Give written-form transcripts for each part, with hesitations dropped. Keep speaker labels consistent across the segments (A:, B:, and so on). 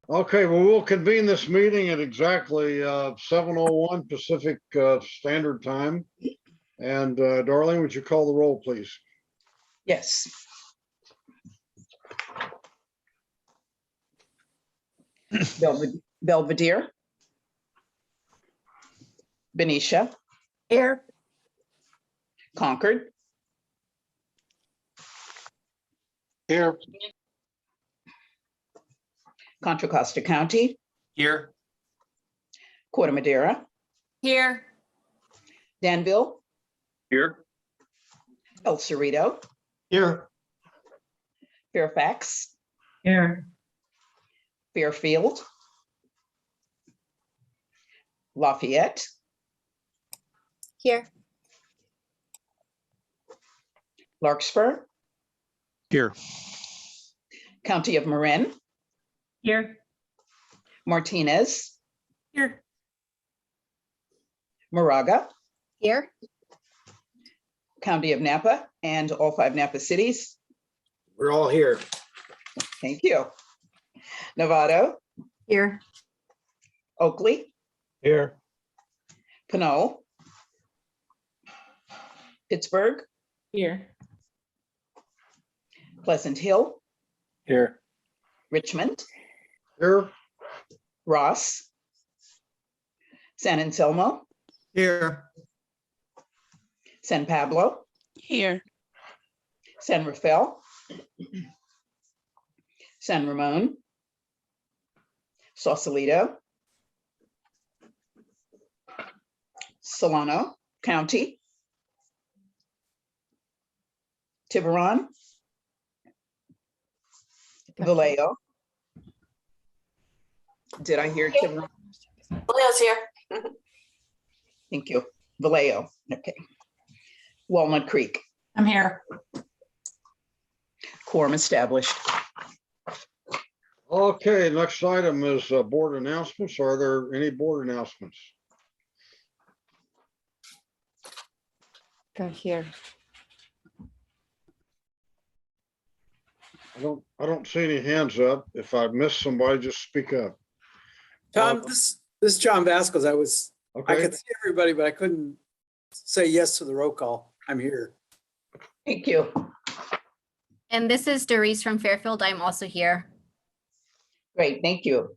A: Okay, well, we'll convene this meeting at exactly 7:01 Pacific Standard Time. And Darlene, would you call the roll, please?
B: Yes. Belvedere. Benicia.
C: Here.
B: Concord.
D: Here.
B: Contra Costa County.
D: Here.
B: Corte Madera.
C: Here.
B: Danville.
D: Here.
B: El Cerrito.
D: Here.
B: Fairfax.
C: Here.
B: Fairfield. Lafayette.
C: Here.
B: Larkspur.
D: Here.
B: County of Marin.
C: Here.
B: Martinez.
C: Here.
B: Moraga.
C: Here.
B: County of Napa and all 5 Napa cities.
D: We're all here.
B: Thank you. Novato.
C: Here.
B: Oakley.
D: Here.
B: Pinot. Pittsburgh.
C: Here.
B: Pleasant Hill.
D: Here.
B: Richmond.
A: Here.
B: Ross. San Anselmo.
D: Here.
B: San Pablo.
C: Here.
B: San Rafael. San Ramon. Sausalito. Solano County. Tiburon. Vallejo. Did I hear Tiburon?
C: Vallejo's here.
B: Thank you. Vallejo. Okay. Walnut Creek.
C: I'm here.
B: Quorum established.
A: Okay, next item is board announcements. Are there any board announcements?
E: Go here.
A: I don't see any hands up. If I missed somebody, just speak up.
F: Tom, this is John Vasquez. I
A: Okay,
F: could see everybody, but I couldn't say yes to the roll call. I'm here.
B: Thank you.
G: And this is Doris from Fairfield. I'm also here.
B: Great, thank you.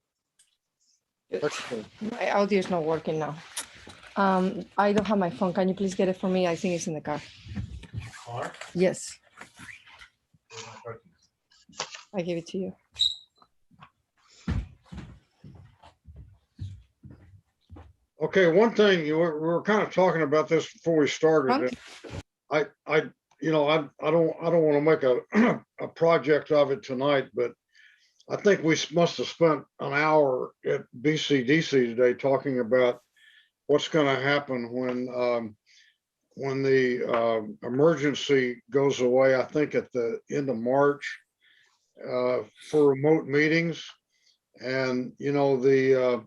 A: excellent.
E: My audio is not working now. I don't have my phone. Can you please get it for me? I think it's in the car. Yes. I give it to you.
A: Okay, one thing, we were kind of talking about this before we started. I don't want to make a project of it tonight, but I think we must have spent an hour at BCDC today talking about what's going to happen when the emergency goes away. I think at the end of March for remote meetings, and the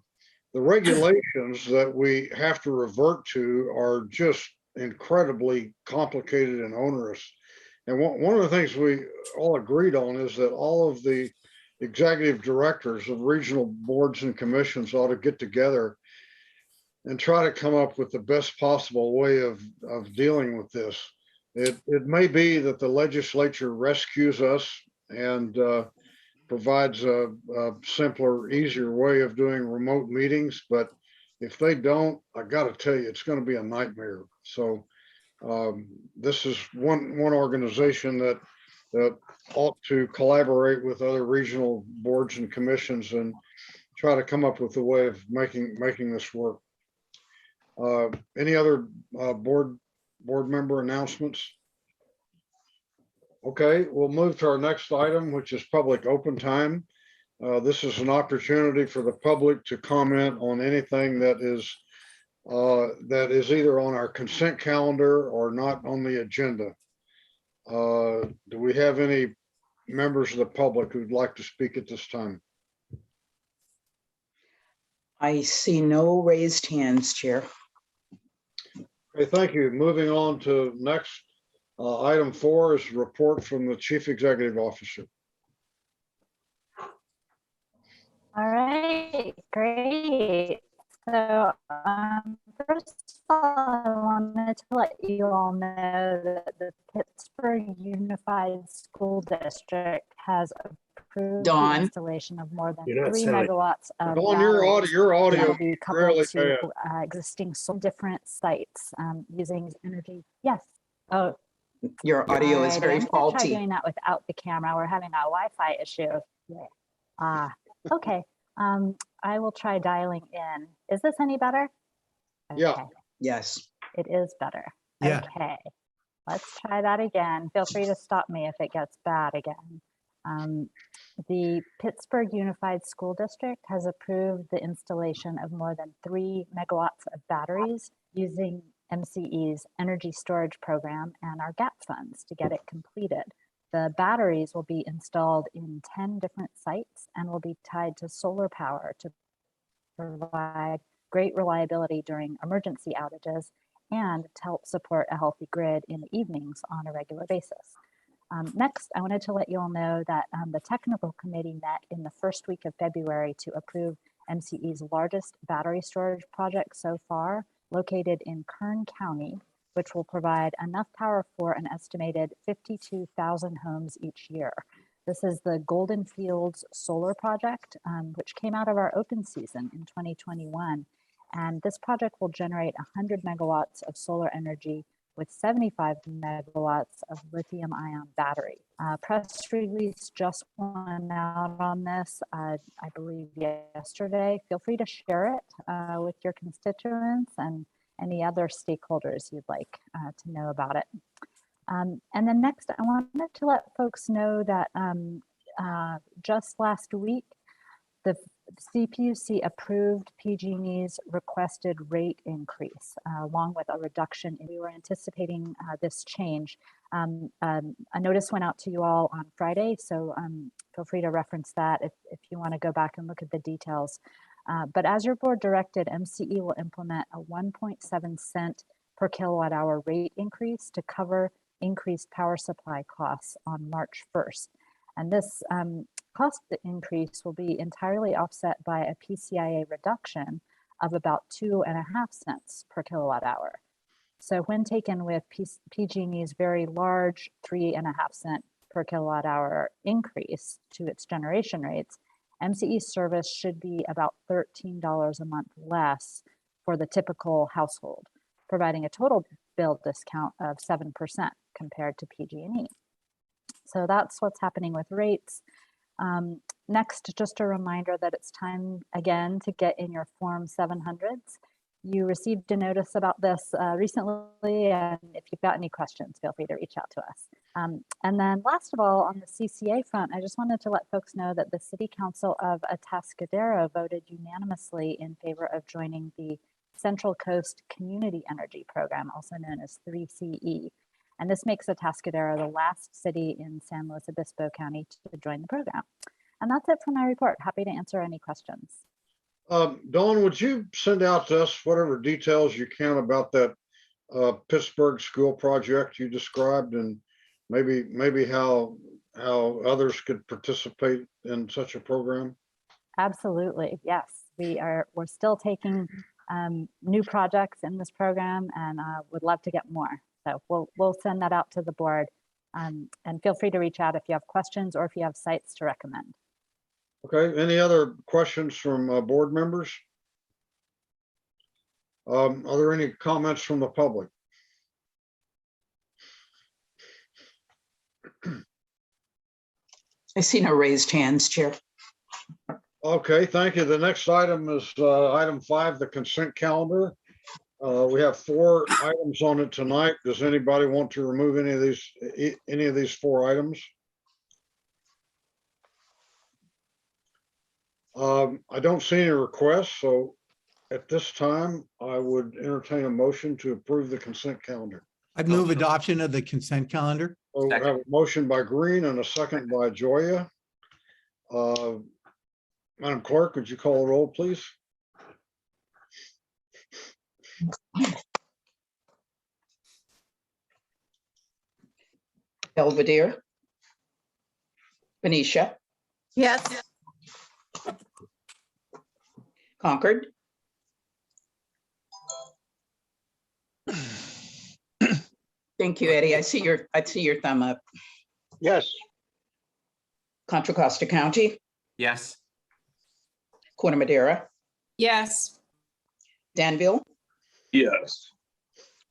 A: regulations that we have to revert to are just incredibly complicated and onerous. And one of the things we all agreed on is that all of the executive directors of regional boards and commissions ought to get together and try to come up with the best possible way of dealing with this. It may be that the legislature rescues us and provides a simpler, easier way of doing remote meetings, but if they don't, I got to tell you, it's going to be a nightmare. So this is one organization that ought to collaborate with other regional boards and commissions and try to come up with a way of making this work. Any other board member announcements? Okay, we'll move to our next item, which is public open time. This is an opportunity for the public to comment on anything that is either on our consent calendar or not on the agenda. Do we have any members of the public who'd like to speak at this time?
B: I see no raised hands, Chair.
A: Okay, thank you. Moving on to next. Item 4 is report from the Chief Executive Officer.
H: All right, great. So first of all, I wanted to let you all know that the Pittsburgh Unified School District has approved the
B: Dawn.
H: installation of more than
D: You're not
H: 3
D: sounding-
H: megawatts of
A: Dawn, your audio,
H: batteries that will be coupled
A: really
H: to
A: bad.
H: existing different sites using energy. Yes. Oh,
B: Your audio is
H: alrighty,
B: very
H: I'm gonna try
B: faulty.
H: doing that without the camera. We're having a Wi-Fi issue. Yeah. Okay. I will try dialing in. Is this any better?
A: Yeah.
H: Okay,
B: Yes.
H: it is better.
D: Yeah.
H: Okay, let's try that again. Feel free to stop me if it gets bad again. The Pittsburgh Unified School District has approved the installation of more than 3 megawatts of batteries using MCE's energy storage program and our GAP funds to get it completed. The batteries will be installed in 10 different sites and will be tied to solar power to provide great reliability during emergency outages and to help support a healthy grid in the evenings on a regular basis. Next, I wanted to let you all know that the technical committee met in the first week of February to approve MCE's largest battery storage project so far, located in Kern County, which will provide enough power for an estimated 52,000 homes each year. This is the Golden Fields Solar Project, which came out of our open season in 2021. And this project will generate 100 megawatts of solar energy with 75 megawatts of lithium ion battery. Press release just went out on this, I believe yesterday. Feel free to share it with your constituents and any other stakeholders you'd like to know about it. And then next, I wanted to let folks know that just last week, the CPUC approved PG&E's requested rate increase, along with a reduction. We were anticipating this change. A notice went out to you all on Friday, so feel free to reference that if you want to go back and look at the details. But as your board directed, MCE will implement a 1.7 cent per kilowatt hour rate increase to cover increased power supply costs on March 1st. And this cost increase will be entirely offset by a PCIA reduction of about 2.5 cents per kilowatt hour. So when taken with PG&E's very large 3.5 cent per kilowatt hour increase to its generation rates, MCE service should be about $13 a month less for the typical household, providing a total bill discount of 7% compared to PG&E. So that's what's happening with rates. Next, just a reminder that it's time again to get in your Form 700s. You received a notice about this recently, and if you've got any questions, feel free to reach out to us. And then last of all, on the CCA front, I just wanted to let folks know that the City Council of Atascadero voted unanimously in favor of joining the Central Coast Community Energy Program, also known as 3CE. And this makes Atascadero the last city in San Luis Obispo County to join the program. And that's it for my report. Happy to answer any questions.
A: Dawn, would you send out to us whatever details you can about that Pittsburgh school project you described, and maybe how others could participate in such a program?
H: Absolutely, yes. We're still taking new projects in this program, and would love to get more. So we'll send that out to the board, and feel free to reach out if you have questions or if you have sites to recommend.
A: Okay, any other questions from board members? Are there any comments from the public?
B: I see no raised hands, Chair.
A: Okay, thank you. The next item is item 5, the consent calendar. We have 4 items on it tonight. Does anybody want to remove any of these 4 items? I don't see any requests, so at this time, I would entertain a motion to approve the consent calendar.
I: I'd move adoption of the consent calendar.
A: So we have a motion by Green and a second by Joya. Madam Clerk, would you call the roll, please?
B: Belvedere. Benicia.
C: Yes.
B: Concord, thank you, Eddie. I see your thumb up.
D: Yes.
B: Contra Costa County,
J: Yes.
B: Corte Madera,
C: Yes.
B: Danville,
D: Yes.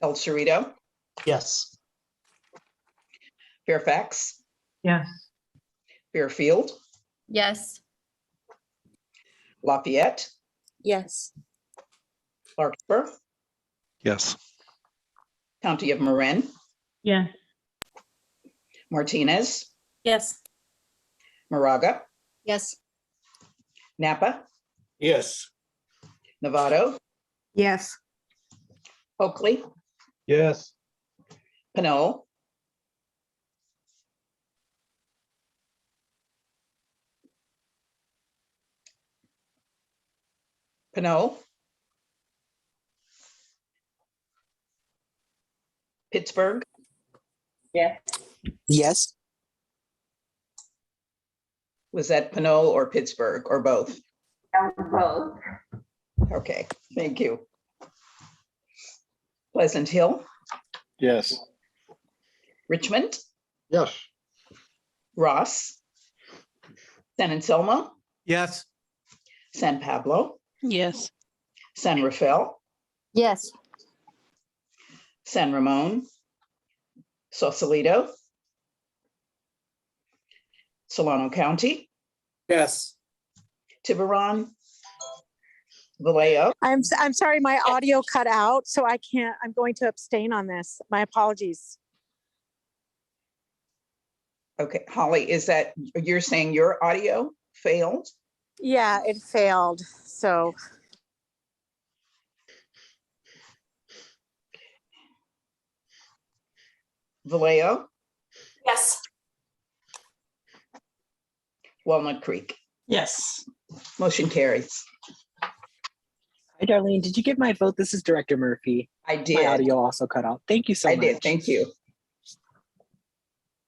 B: El Cerrito,
D: Yes.
B: Fairfax,
C: Yes.
B: Fairfield,
G: Yes.
B: Lafayette,
C: Yes.
B: Larkspur,
J: Yes.
B: County of Marin,
C: Yes.
B: Martinez,
C: Yes.
B: Moraga,
G: Yes.
B: Napa,
D: Yes.
B: Novato,
C: Yes.
B: Oakley,
D: Yes.
B: Pinole, Pittsburgh,
F: Yes.
B: was that Pinole or Pittsburgh or both?
C: Both.
B: Okay, thank you. Pleasant Hill,
D: Yes.
B: Richmond,
A: Yes.
B: Ross, San Anselmo,
I: Yes.
B: San Pablo,
C: Yes.
B: San Rafael,
E: Yes.
B: San Ramon, Sausalito, Solano County,
F: Yes.
B: Tiburon, Vallejo,
K: I'm sorry, my audio cut out, so I can't, I'm going to abstain on this. My apologies.
B: okay, Holly, is that, you're saying your audio failed?
K: Yeah, it failed, so.
B: Vallejo,
C: Yes.
B: Walnut Creek,
C: Yes.
B: motion carries.
L: Hi, Darlene. Did you get my vote? This is Director Murphy.
B: I
L: My
B: did,
L: audio also cut out. Thank you so
B: I
L: much.
B: did, thank you.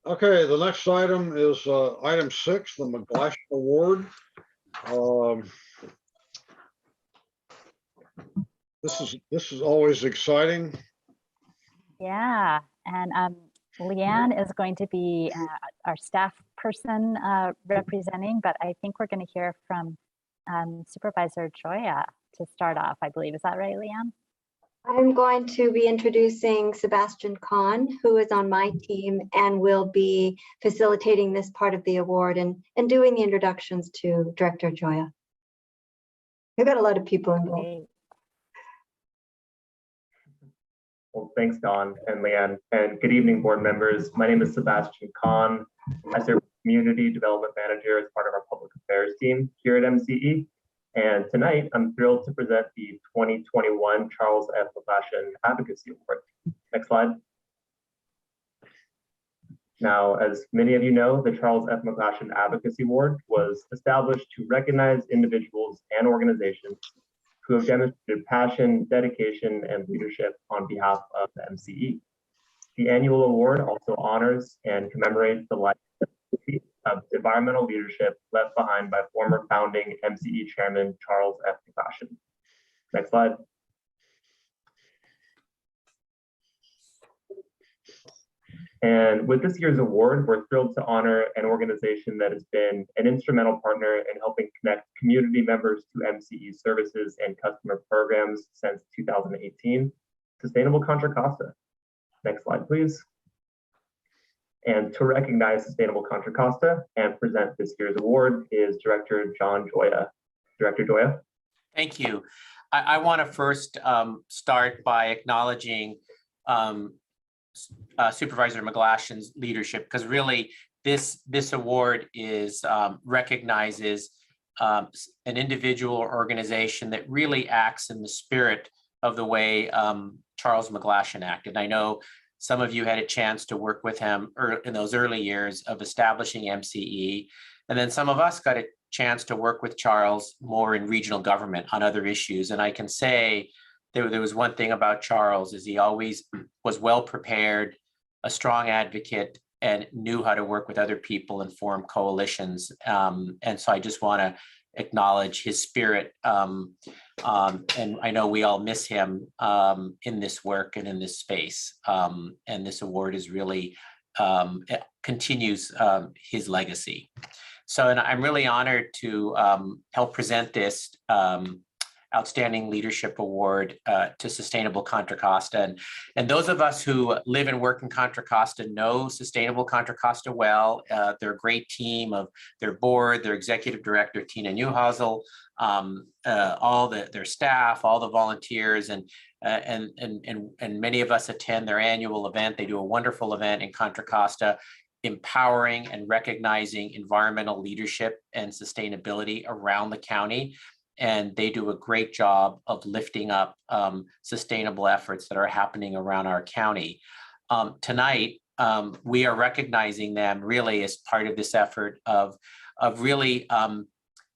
A: Okay, the next item is item 6, the McGlash Award. This is always exciting.
H: Yeah, and Leanne is going to be our staff person representing, but I think we're going to hear from Supervisor Joya to start off, I believe. Is that right, Leanne?
M: I'm going to be introducing Sebastian Kahn, who is on my team and will be facilitating this part of the award and doing the introductions to Director Joya. We've got a lot of people involved.
J: Well, thanks, Dawn and Leanne, and good evening, board members. My name is Sebastian Kahn. I serve as Community Development Manager as part of our Public Affairs team here at MCE. And tonight, I'm thrilled to present the 2021 Charles F. McGlashan Advocacy Award. Next slide. Now, as many of you know, the Charles F. McGlashan Advocacy Award was established to recognize individuals and organizations who have demonstrated passion, dedication, and leadership on behalf of the MCE. The annual award also honors and commemorates the life of environmental leadership left behind by former founding MCE Chairman Charles F. McGlashan. Next slide. And with this year's award, we're thrilled to honor an organization that has been an instrumental partner in helping connect community members to MCE services and customer programs since 2018, Sustainable Contra Costa. Next slide, please. And to recognize Sustainable Contra Costa and present this year's award is Director John Joya. Director Joya.
N: Thank you. I want to first start by acknowledging Supervisor McGlashan's leadership, because really this award is recognizes an individual or organization that really acts in the spirit of the way Charles McGlashan acted. I know some of you had a chance to work with him in those early years of establishing MCE, and then some of us got a chance to work with Charles more in regional government on other issues. And I can say there was one thing about Charles is he always was well prepared, a strong advocate, and knew how to work with other people and form coalitions. And so I just want to acknowledge his spirit. And I know we all miss him in this work and in this space. And this award is really it continues his legacy. So, and I'm really honored to help present this Outstanding Leadership Award to Sustainable Contra Costa. And those of us who live and work in Contra Costa know Sustainable Contra Costa well. They're a great team of their board, their executive director, Tina Newhasel, all their staff, all the volunteers, and many of us attend their annual event. They do a wonderful event in Contra Costa, empowering and recognizing environmental leadership and sustainability around the county. And they do a great job of lifting up sustainable efforts that are happening around our county. Tonight, we are recognizing them really as part of this effort of really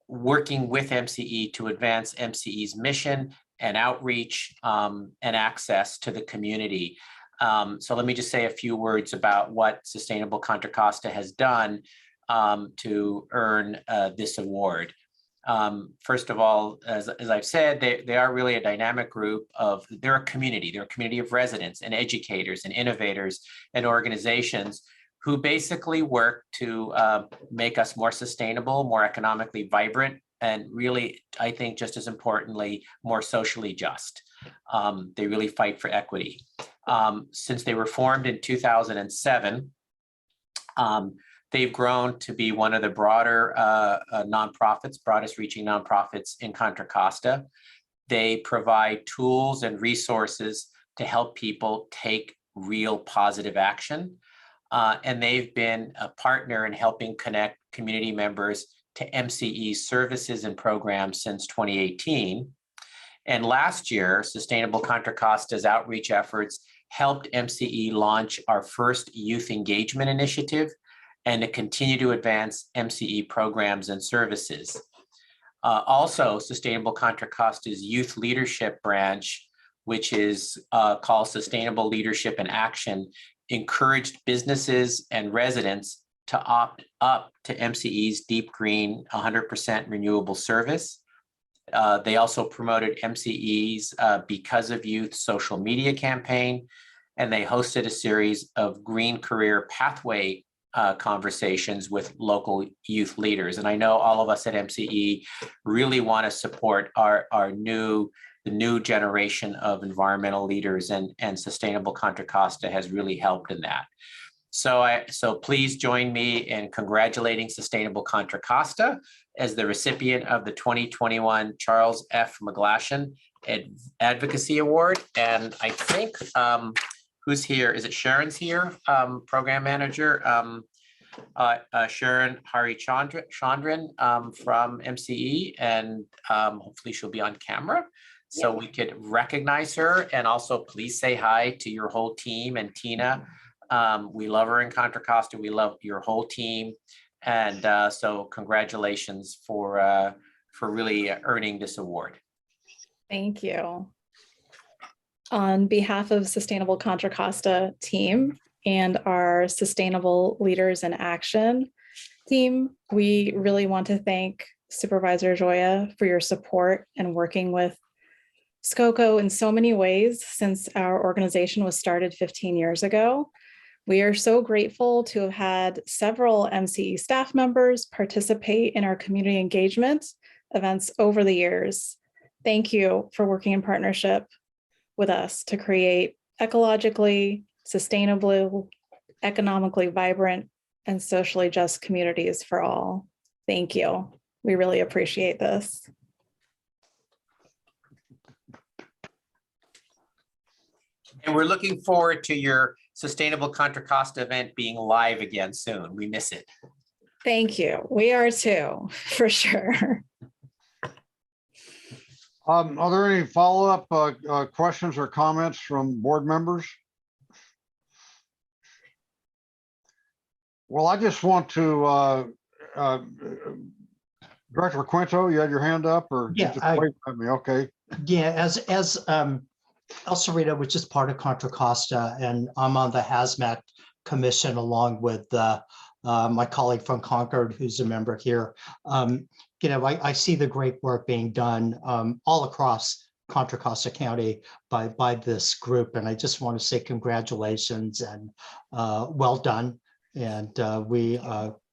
N: working with MCE to advance MCE's mission and outreach and access to the community. So let me just say a few words about what Sustainable Contra Costa has done to earn this award. First of all, as I've said, they are really a dynamic group they're a community of residents and educators and innovators and organizations who basically work to make us more sustainable, more economically vibrant, and really, I think just as importantly, more socially just. They really fight for equity. Since they were formed in 2007, they've grown to be one of the broader nonprofits, broadest reaching nonprofits in Contra Costa. They provide tools and resources to help people take real positive action. And they've been a partner in helping connect community members to MCE services and programs since 2018. And last year, Sustainable Contra Costa's outreach efforts helped MCE launch our first youth engagement initiative and to continue to advance MCE programs and services. Also, Sustainable Contra Costa's youth leadership branch, which is called Sustainable Leadership in Action, encouraged businesses and residents to opt up to MCE's Deep Green 100% renewable service. They also promoted MCE's Because of Youth social media campaign, and they hosted a series of Green Career Pathway conversations with local youth leaders. And I know all of us at MCE really want to support the new generation of environmental leaders, and Sustainable Contra Costa has really helped in that. So please join me in congratulating Sustainable Contra Costa as the recipient of the 2021 Charles F. McGlashan Advocacy Award. And I think who's here? Is it Sharon's here? Program manager, Sharon Hari Chandran from MCE, and hopefully she'll be on camera so we could recognize her. And also please say hi to your whole team and Tina. We love her in Contra Costa. We love your whole team. And so congratulations for really earning this award.
O: Thank you. On behalf of Sustainable Contra Costa team and our Sustainable Leaders in Action team, we really want to thank Supervisor Joya for your support and working with SCOCO in so many ways since our organization was started 15 years ago. We are so grateful to have had several MCE staff members participate in our community engagement events over the years. Thank you for working in partnership with us to create ecologically, sustainable, economically vibrant, and socially just communities for all. Thank you. We really appreciate this.
N: And we're looking forward to your Sustainable Contra Costa event being live again soon. We miss it.
O: Thank you. We are too, for sure.
A: Are there any follow-up questions or comments from board members? Well, I just want to, Director Quinto, you had your hand up, or
P: Yeah,
A: you just wait at me? Okay.
P: Yeah, as El Cerrito, which is part of Contra Costa, and I'm on the Hazmat Commission along with my colleague from Concord, who's a member here. I see the great work being done all across Contra Costa County by this group. And I just want to say congratulations and well done. And we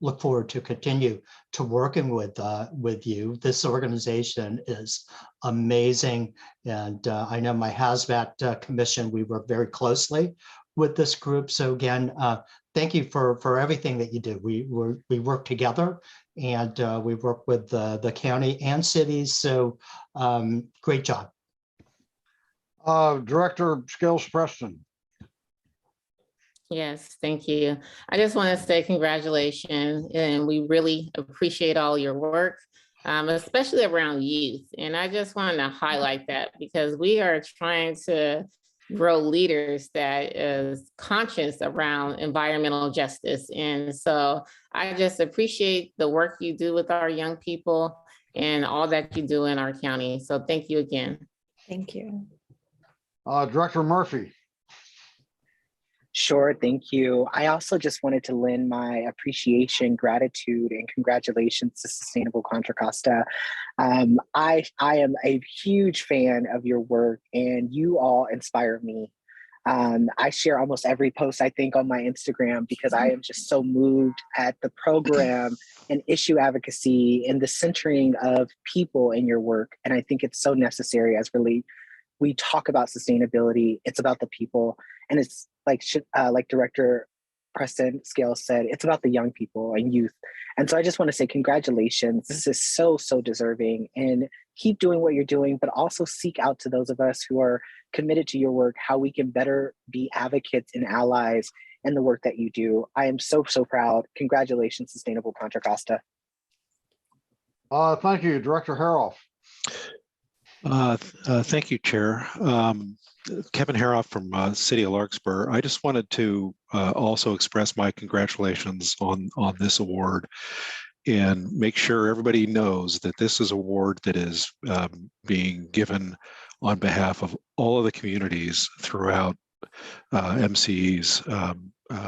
P: look forward to continue to working with you. This organization is amazing. And I know my hazmat commission, we work very closely with this group. So again, thank you for everything that you do. We work together, and we work with the county and cities. So great job.
A: Director Skills Preston.
Q: Yes, thank you. I just want to say congratulations, and we really appreciate all your work, especially around youth. And I just wanted to highlight that because we are trying to grow leaders that is conscious around environmental justice. And so I just appreciate the work you do with our young people and all that you do in our county. So thank you again.
O: Thank you.
A: Director Murphy.
L: Sure, thank you. I also just wanted to lend my appreciation, gratitude, and congratulations to Sustainable Contra Costa. I am a huge fan of your work, and you all inspire me. I share almost every post, I think, on my Instagram because I am just so moved at the program and issue advocacy and the centering of people in your work. And I think it's so necessary as we talk about sustainability. It's about the people, and it's like Director Preston Scales said, it's about the young people and youth. And so I just want to say congratulations. This is so deserving, and keep doing what you're doing, but also seek out to those of us who are committed to your work, how we can better be advocates and allies in the work that you do. I am so proud. Congratulations, Sustainable Contra Costa.
A: Thank you, Director Haroff.
R: Thank you, Chair. Kevin Haroff from City of Larkspur. I just wanted to also express my congratulations on this award and make sure everybody knows that this is an award that is being given on behalf of all of the communities throughout MCE's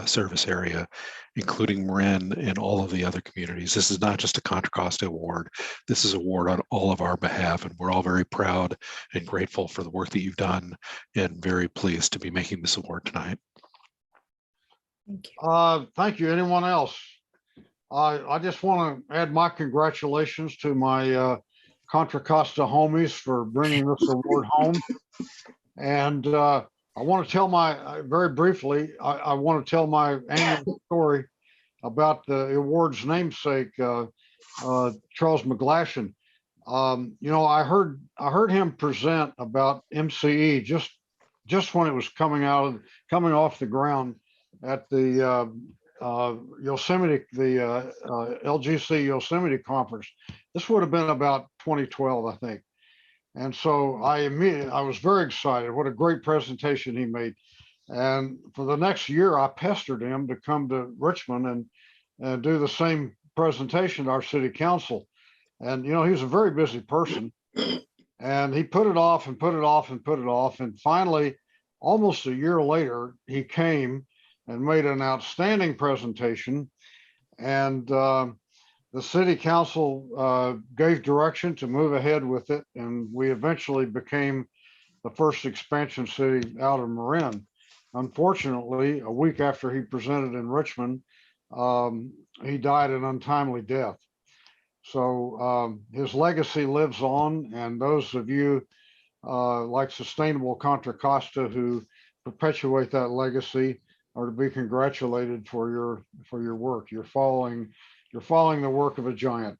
R: service area, including Marin and all of the other communities. This is not just a Contra Costa award. This is an award on all of our behalf, and we're all very proud and grateful for the work that you've done, and very pleased to be making this award tonight.
O: Thank you.
A: Thank you. Anyone else? I just want to add my congratulations to my Contra Costa homies for bringing this award home. And I want to tell very briefly, I want to tell my annual story about the award's namesake, Charles McGlashan. I heard him present about MCE just when it was coming off the ground at the Yosemite, the LGC Yosemite conference. This would have been about 2012, I think. And so I was very excited. What a great presentation he made. And for the next year, I pestered him to come to Richmond and do the same presentation to our city council. And, he was a very busy person, and he put it off and put it off and put it off. And finally, almost a year later, he came and made an outstanding presentation. And the city council gave direction to move ahead with it, and we eventually became the first expansion city out of Marin. Unfortunately, a week after he presented in Richmond, he died an untimely death. So his legacy lives on, and those of you like Sustainable Contra Costa who perpetuate that legacy are to be congratulated for your work. You're following the work of a giant.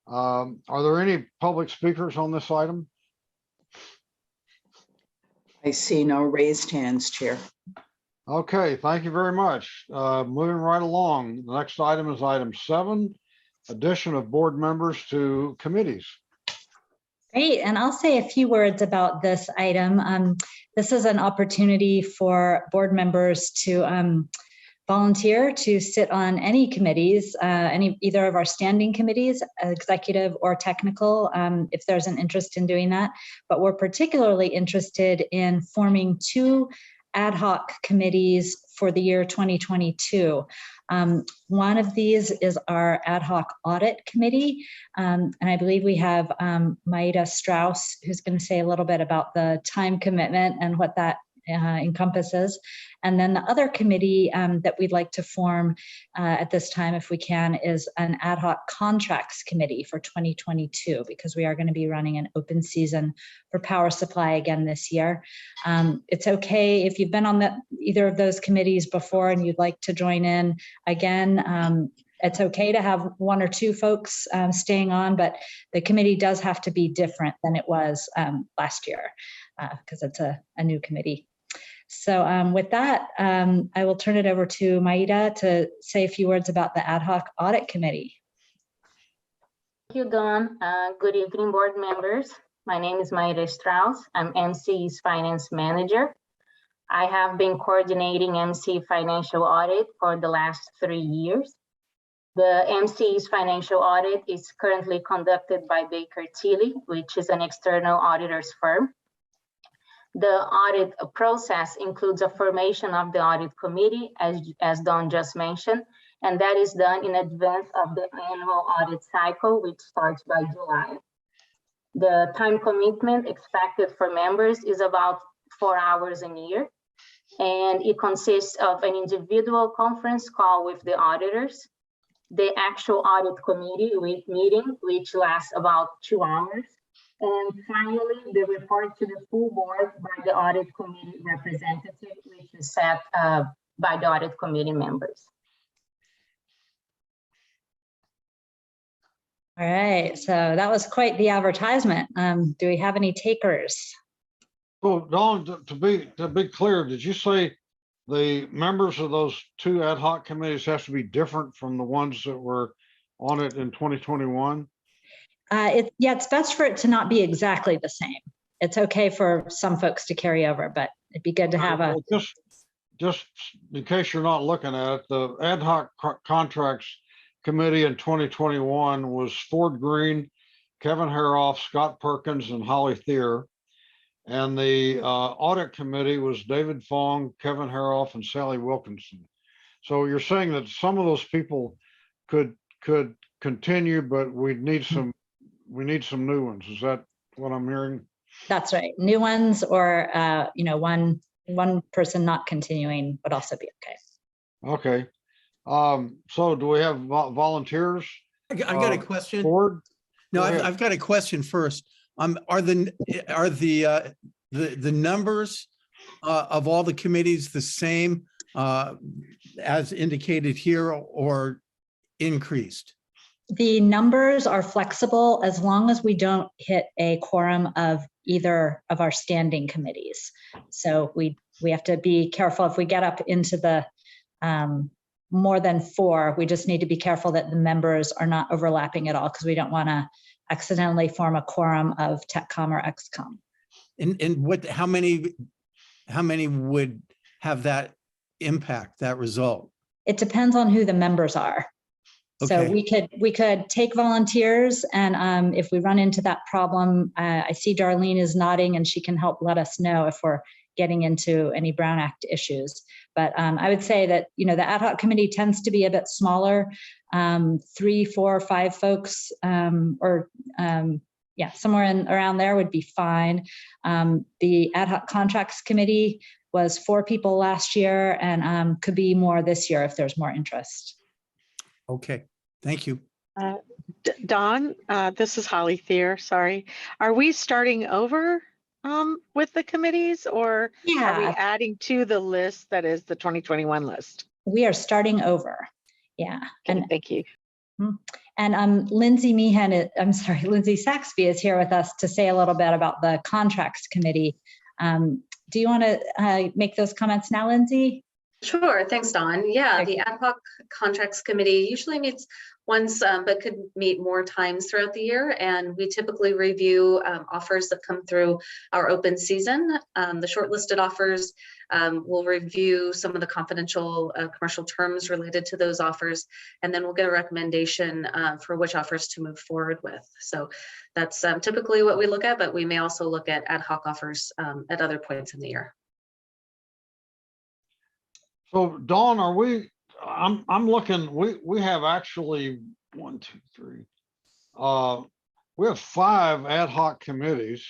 A: Are there any public speakers on this item?
B: I see no raised hands, Chair.
A: Okay, thank you very much. Moving right along, the next item is item 7, addition of board members to committees.
S: Great, and I'll say a few words about this item. This is an opportunity for board members to volunteer to sit on any committees, either of our standing committees, executive or technical, if there's an interest in doing that. But we're particularly interested in forming 2 ad hoc committees for the year 2022. One of these is our Ad Hoc Audit Committee. And I believe we have Maida Strauss, who's going to say a little bit about the time commitment and what that encompasses. And then the other committee that we'd like to form at this time, if we can, is an Ad Hoc Contracts Committee for 2022, because we are going to be running an open season for power supply again this year. It's okay if you've been on either of those committees before and you'd like to join in again. It's okay to have one or two folks staying on, but the committee does have to be different than it was last year because it's a new committee. So with that, I will turn it over to Maida to say a few words about the Ad Hoc Audit Committee.
T: Thank you, Dawn. Good evening, board members. My name is Maida Strauss. I'm MCE's finance manager. I have been coordinating MCE financial audit for the last 3 years. The MCE's financial audit is currently conducted by Baker Tilly, which is an external auditor's firm. The audit process includes a formation of the audit committee, as Dawn just mentioned, and that is done in advance of the annual audit cycle, which starts by July. The time commitment expected for members is about 4 hours a year, and it consists of an individual conference call with the auditors, the actual audit committee meeting, which lasts about 2 hours, and finally, the report to the full board by the audit committee representative, which is set by the audit committee members.
S: All right, so that was quite the advertisement. Do we have any takers?
A: So Dawn, to be clear, did you say the members of those two ad hoc committees have to be different from the ones that were on it in 2021?
S: Yeah, it's best for it to not be exactly the same. It's okay for some folks to carry over, but it'd be good to have a.
A: Just in case you're not looking at it, the Ad Hoc Contracts Committee in 2021 was Ford Green, Kevin Haroff, Scott Perkins, and Holly Thier. And the Audit Committee was David Fong, Kevin Haroff, and Sally Wilkinson. So you're saying that some of those people could continue, but we need some new ones. Is that what I'm hearing?
S: That's right. New ones, or one person not continuing would also be okay.
A: Okay. So do we have volunteers?
I: I got a question.
A: Board?
I: No, I've got a question first. Are the numbers of all the committees the same as indicated here, or increased?
S: The numbers are flexible as long as we don't hit a quorum of either of our standing committees. So we have to be careful if we get up into the more than 4. We just need to be careful that the members are not overlapping at all, because we don't want to accidentally form a quorum of TechCom or XCOM.
I: And how many would have that impact, that result?
S: It depends on who the members are. So we could take volunteers, and if we run into that problem, I see Darlene is nodding, and she can help let us know if we're getting into any Brown Act issues. But I would say that the ad hoc committee tends to be a bit smaller, 3, 4, 5 folks, or somewhere around there would be fine. The ad hoc contracts committee was 4 people last year, and could be more this year if there's more interest.
I: Okay, thank you.
U: Dawn, this is Holly Thier. Sorry. Are we starting over with the committees, or are we adding to the list that is the 2021 list?
S: We are starting over. Yeah.
U: Okay,
S: and
U: thank you.
S: And Lindsay Saxby is here with us to say a little bit about the contracts committee. Do you want to make those comments now, Lindsay?
V: Sure, thanks, Dawn. Yeah, the Ad Hoc Contracts Committee usually meets once, but could meet more times throughout the year. And we typically review offers that come through our open season. The shortlisted offers, we'll review some of the confidential commercial terms related to those offers, and then we'll get a recommendation for which offers to move forward with. So that's typically what we look at, but we may also look at ad hoc offers at other points in the year.
A: So Dawn, are we, I'm looking, we have actually 1, 2, 3. We have 5 ad hoc committees.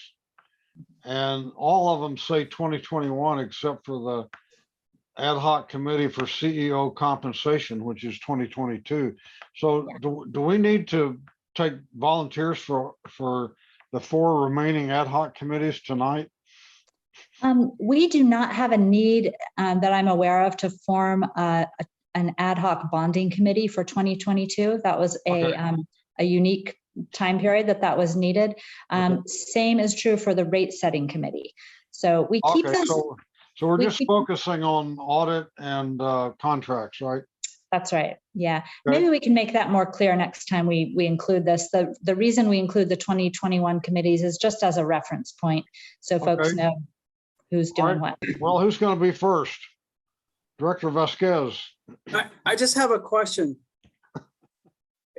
A: And all of them say 2021, except for the ad hoc committee for CEO compensation, which is 2022. So do we need to take volunteers for the 4 remaining ad hoc committees tonight?
S: We do not have a need that I'm aware of to form an ad hoc bonding committee for 2022. That was a unique time period that was needed. Same is true for the rate setting committee. So we keep them.
A: So we're just focusing on audit and contracts, right?
S: That's right. Yeah. Maybe we can make that more clear next time we include this. The reason we include the 2021 committees is just as a reference point. So folks know who's doing what.
A: Well, who's going to be first? Director Vasquez.
F: I just have a question.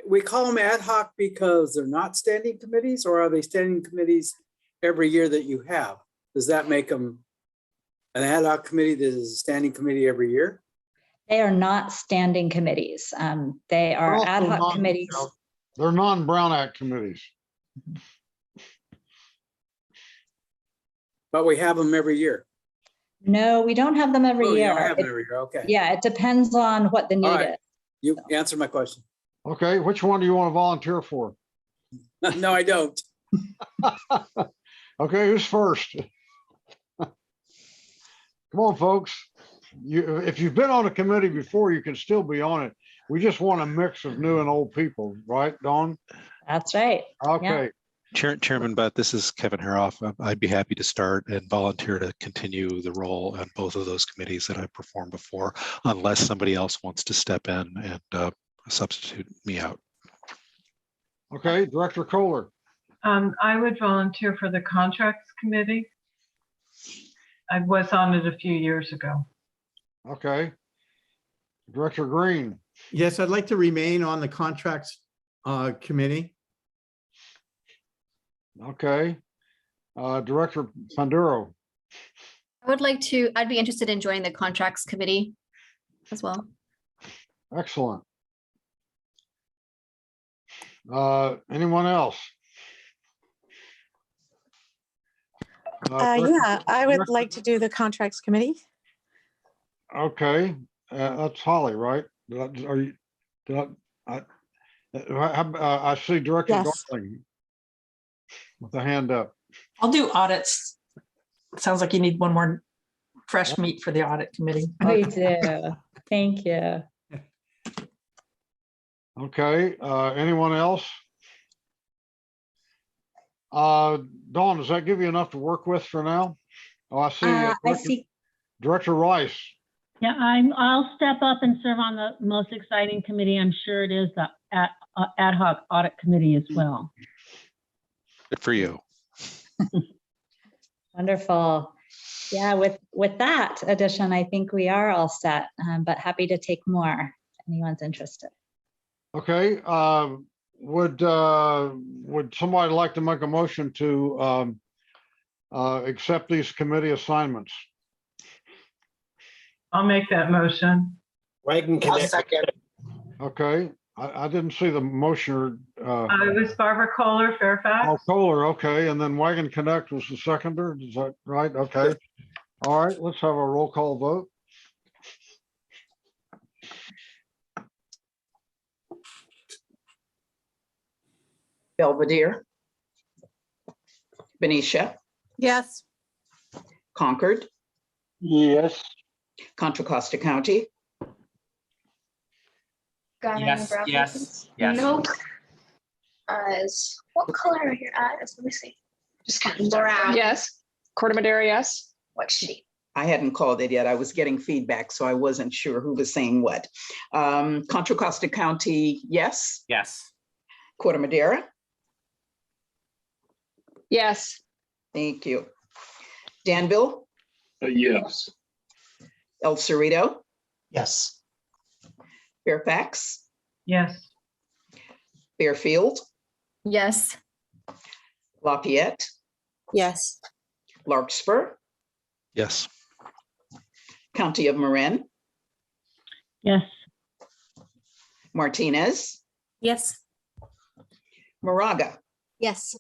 F: We call them ad hoc because they're not standing committees, or are they standing committees every year that you have? Does that make them an ad hoc committee that is a standing committee every year?
S: They are not standing committees. They are ad hoc committees.
A: They're non-Brown Act committees.
F: But we have them every year.
S: No, we don't have them every
F: Oh, you
S: year.
F: don't have them every year. Okay.
S: Yeah, it depends on what the need
F: All right.
S: is.
F: You answered my question.
A: Okay, which one do you want to volunteer for?
F: No, I don't.
A: Okay, who's first? Come on, folks. If you've been on a committee before, you can still be on it. We just want a mix of new and old people, right, Dawn?
S: That's right.
A: Okay.
R: Chairman Butt, this is Kevin Haroff. I'd be happy to start and volunteer to continue the role on both of those committees that I performed before, unless somebody else wants to step in and substitute me out.
A: Okay, Director Kohler.
D: I would volunteer for the Contracts Committee. I was on it a few years ago.
A: Okay. Director Green.
I: Yes, I'd like to remain on the Contracts Committee.
A: Okay. Director Panduro.
G: I'd be interested in joining the Contracts Committee as well.
A: Excellent. Anyone else?
K: Yeah, I would like to do the Contracts Committee.
A: Okay, that's Holly, right? I see Director Darling with a hand up.
W: I'll do audits. Sounds like you need one more fresh meat for the audit committee.
S: We do. Thank you.
A: Okay, anyone else? Dawn, does that give you enough to work with for now? Oh, I see.
S: I see.
A: Director Rice.
X: Yeah, I'll step up and serve on the most exciting committee. I'm sure it is the ad hoc audit committee as well.
R: Good for you.
S: Wonderful. Yeah, with that addition, I think we are all set, but happy to take more if anyone's interested.
A: Okay, would somebody like to make a motion to accept these committee assignments?
D: I'll make that motion.
F: Wagon Connect.
L: Second.
A: Okay, I didn't see the motion.
D: It was Barbara Kohler, Fairfax.
A: Oh, Kohler, okay, and then Wagon Connect was the seconder, is that right? Okay. All right, let's have a roll call vote.
B: Belvedere. Benicia.
K: Yes.
B: Concord.
A: Yes.
B: Contra Costa County.
C: Got any
N: Yes,
C: brown
N: yes,
C: papers?
N: yes.
C: Nope. What color are your eyes? Let me see. Just kind of brown.
Y: Yes. Corder Madera, yes.
C: What sheet?
B: I hadn't called it yet. I was getting feedback, so I wasn't sure who was saying what. Contra Costa County, yes.
N: Yes.
B: Corder Madera.
Y: Yes.
B: Thank you. Danville.
A: Yes.
B: El Cerrito.
P: Yes.
B: Fairfax.
D: Yes.
B: Fairfield.
G: Yes.
B: Lafayette.
C: Yes.
B: Larkspur.
R: Yes.
B: County of Marin.
X: Yes.
B: Martinez,
G: Yes.
B: Moraga,
G: Yes.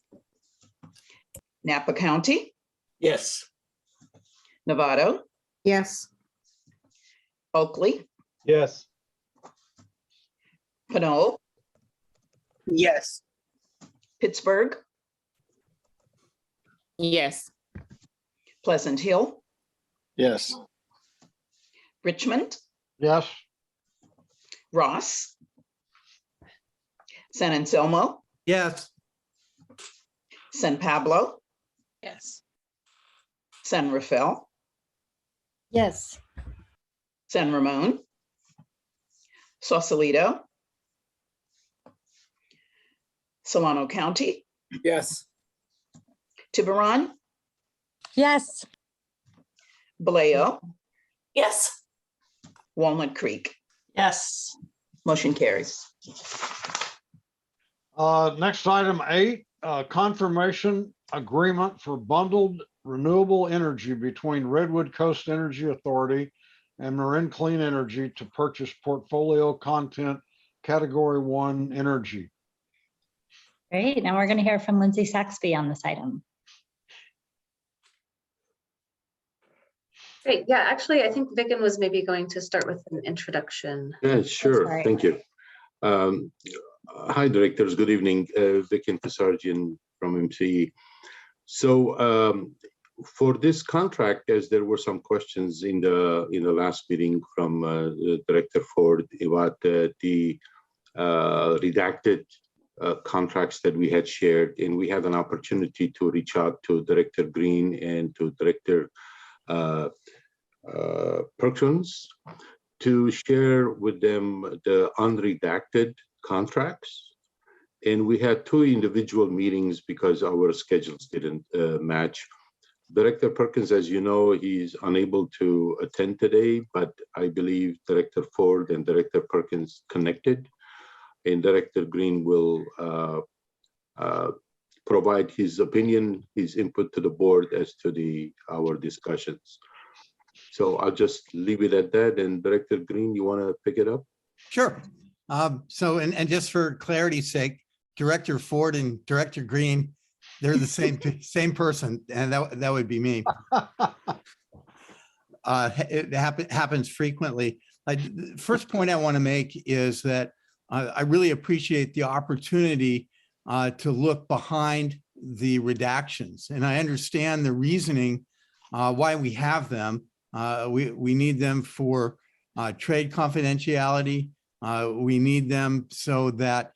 B: Napa County,
E: Yes.
B: Novato,
X: Yes.
B: Oakley,
E: Yes.
B: Pinole,
L: Yes.
B: Pittsburgh,
X: Yes.
B: Pleasant Hill,
E: Yes.
B: Richmond,
A: Yes.
B: Ross, San Anselmo,
I: Yes.
B: San Pablo,
X: Yes.
B: San Rafael,
X: Yes.
B: San Ramon, Sausalito, Solano County,
F: Yes.
B: Tiburon,
K: Yes.
B: Vallejo,
X: Yes.
B: Walnut Creek.
W: Yes.
B: Motion carries.
A: Next item 8, confirmation agreement for bundled renewable energy between Redwood Coast Energy Authority and Marin Clean Energy to purchase portfolio content Category 1 energy.
S: Great. Now we're going to hear from Lindsay Saxby on this item.
V: Great. Yeah, actually, I think Vicken was maybe going to start with an introduction.
H: Yeah, sure.
S: Sorry.
H: Thank you. Hi, directors. Good evening. Vicken Kasarjian from MCE. So for this contract, as there were some questions in the last meeting from Director Ford about the redacted contracts that we had shared, and we had an opportunity to reach out to Director Green and to Director Perkins to share with them the unredacted contracts. And we had 2 individual meetings because our schedules didn't match. Director Perkins, as you know, he's unable to attend today, but I believe Director Ford and Director Perkins connected, and Director Green will provide his opinion, his input to the board as to our discussions. So I'll just leave it at that. And Director Green, you want to pick it up?
I: Sure. So, and just for clarity's sake, Director Ford and Director Green, they're the same person, and that would be me. It happens frequently. First point I want to make is that I really appreciate the opportunity to look behind the redactions, and I understand the reasoning why we have them. We need them for trade confidentiality. We need them so that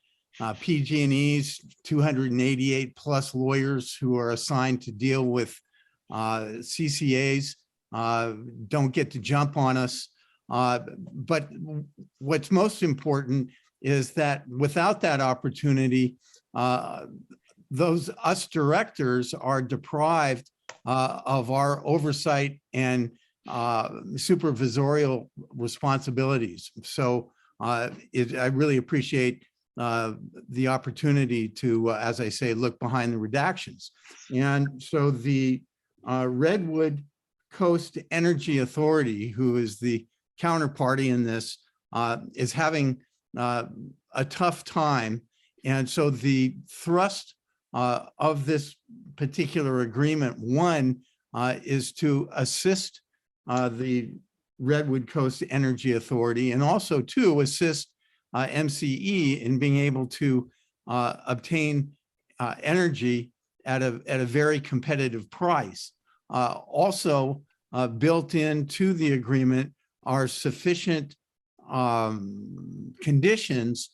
I: PG&E's 288 plus lawyers who are assigned to deal with CCAs don't get to jump on us. But what's most important is that without that opportunity, us directors are deprived of our oversight and supervisorial responsibilities. So I really appreciate the opportunity to, as I say, look behind the redactions. And so the Redwood Coast Energy Authority, who is the counterparty in this, is having a tough time. And so the thrust of this particular agreement, one, is to assist the Redwood Coast Energy Authority, and also to assist MCE in being able to obtain energy at a very competitive price. Also built into the agreement are sufficient conditions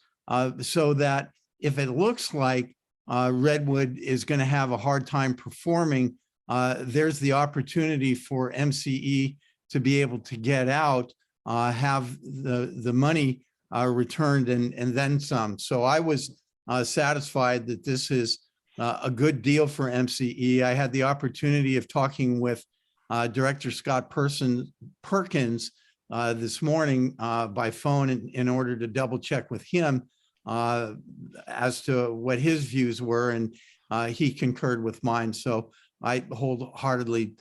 I: so that if it looks like Redwood is going to have a hard time performing, there's the opportunity for MCE to be able to get out, have the money returned and then some. So I was satisfied that this is a good deal for MCE. I had the opportunity of talking with Director Scott Perkins this morning by phone in order to double check with him as to what his views were, and he concurred with mine. So I wholeheartedly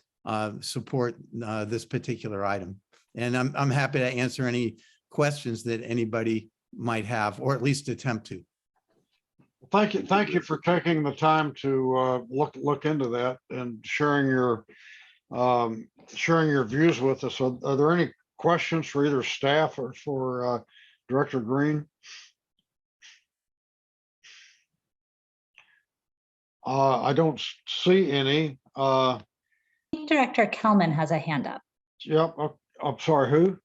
I: support this particular item. And I'm happy to answer any questions that anybody might have, or at least attempt to.
A: Thank you for taking the time to look into that and sharing your views with us. Are there any questions for either staff or for Director Green? I don't see any.
S: Director Kelman has a hand up.
A: Yep. I'm sorry, who?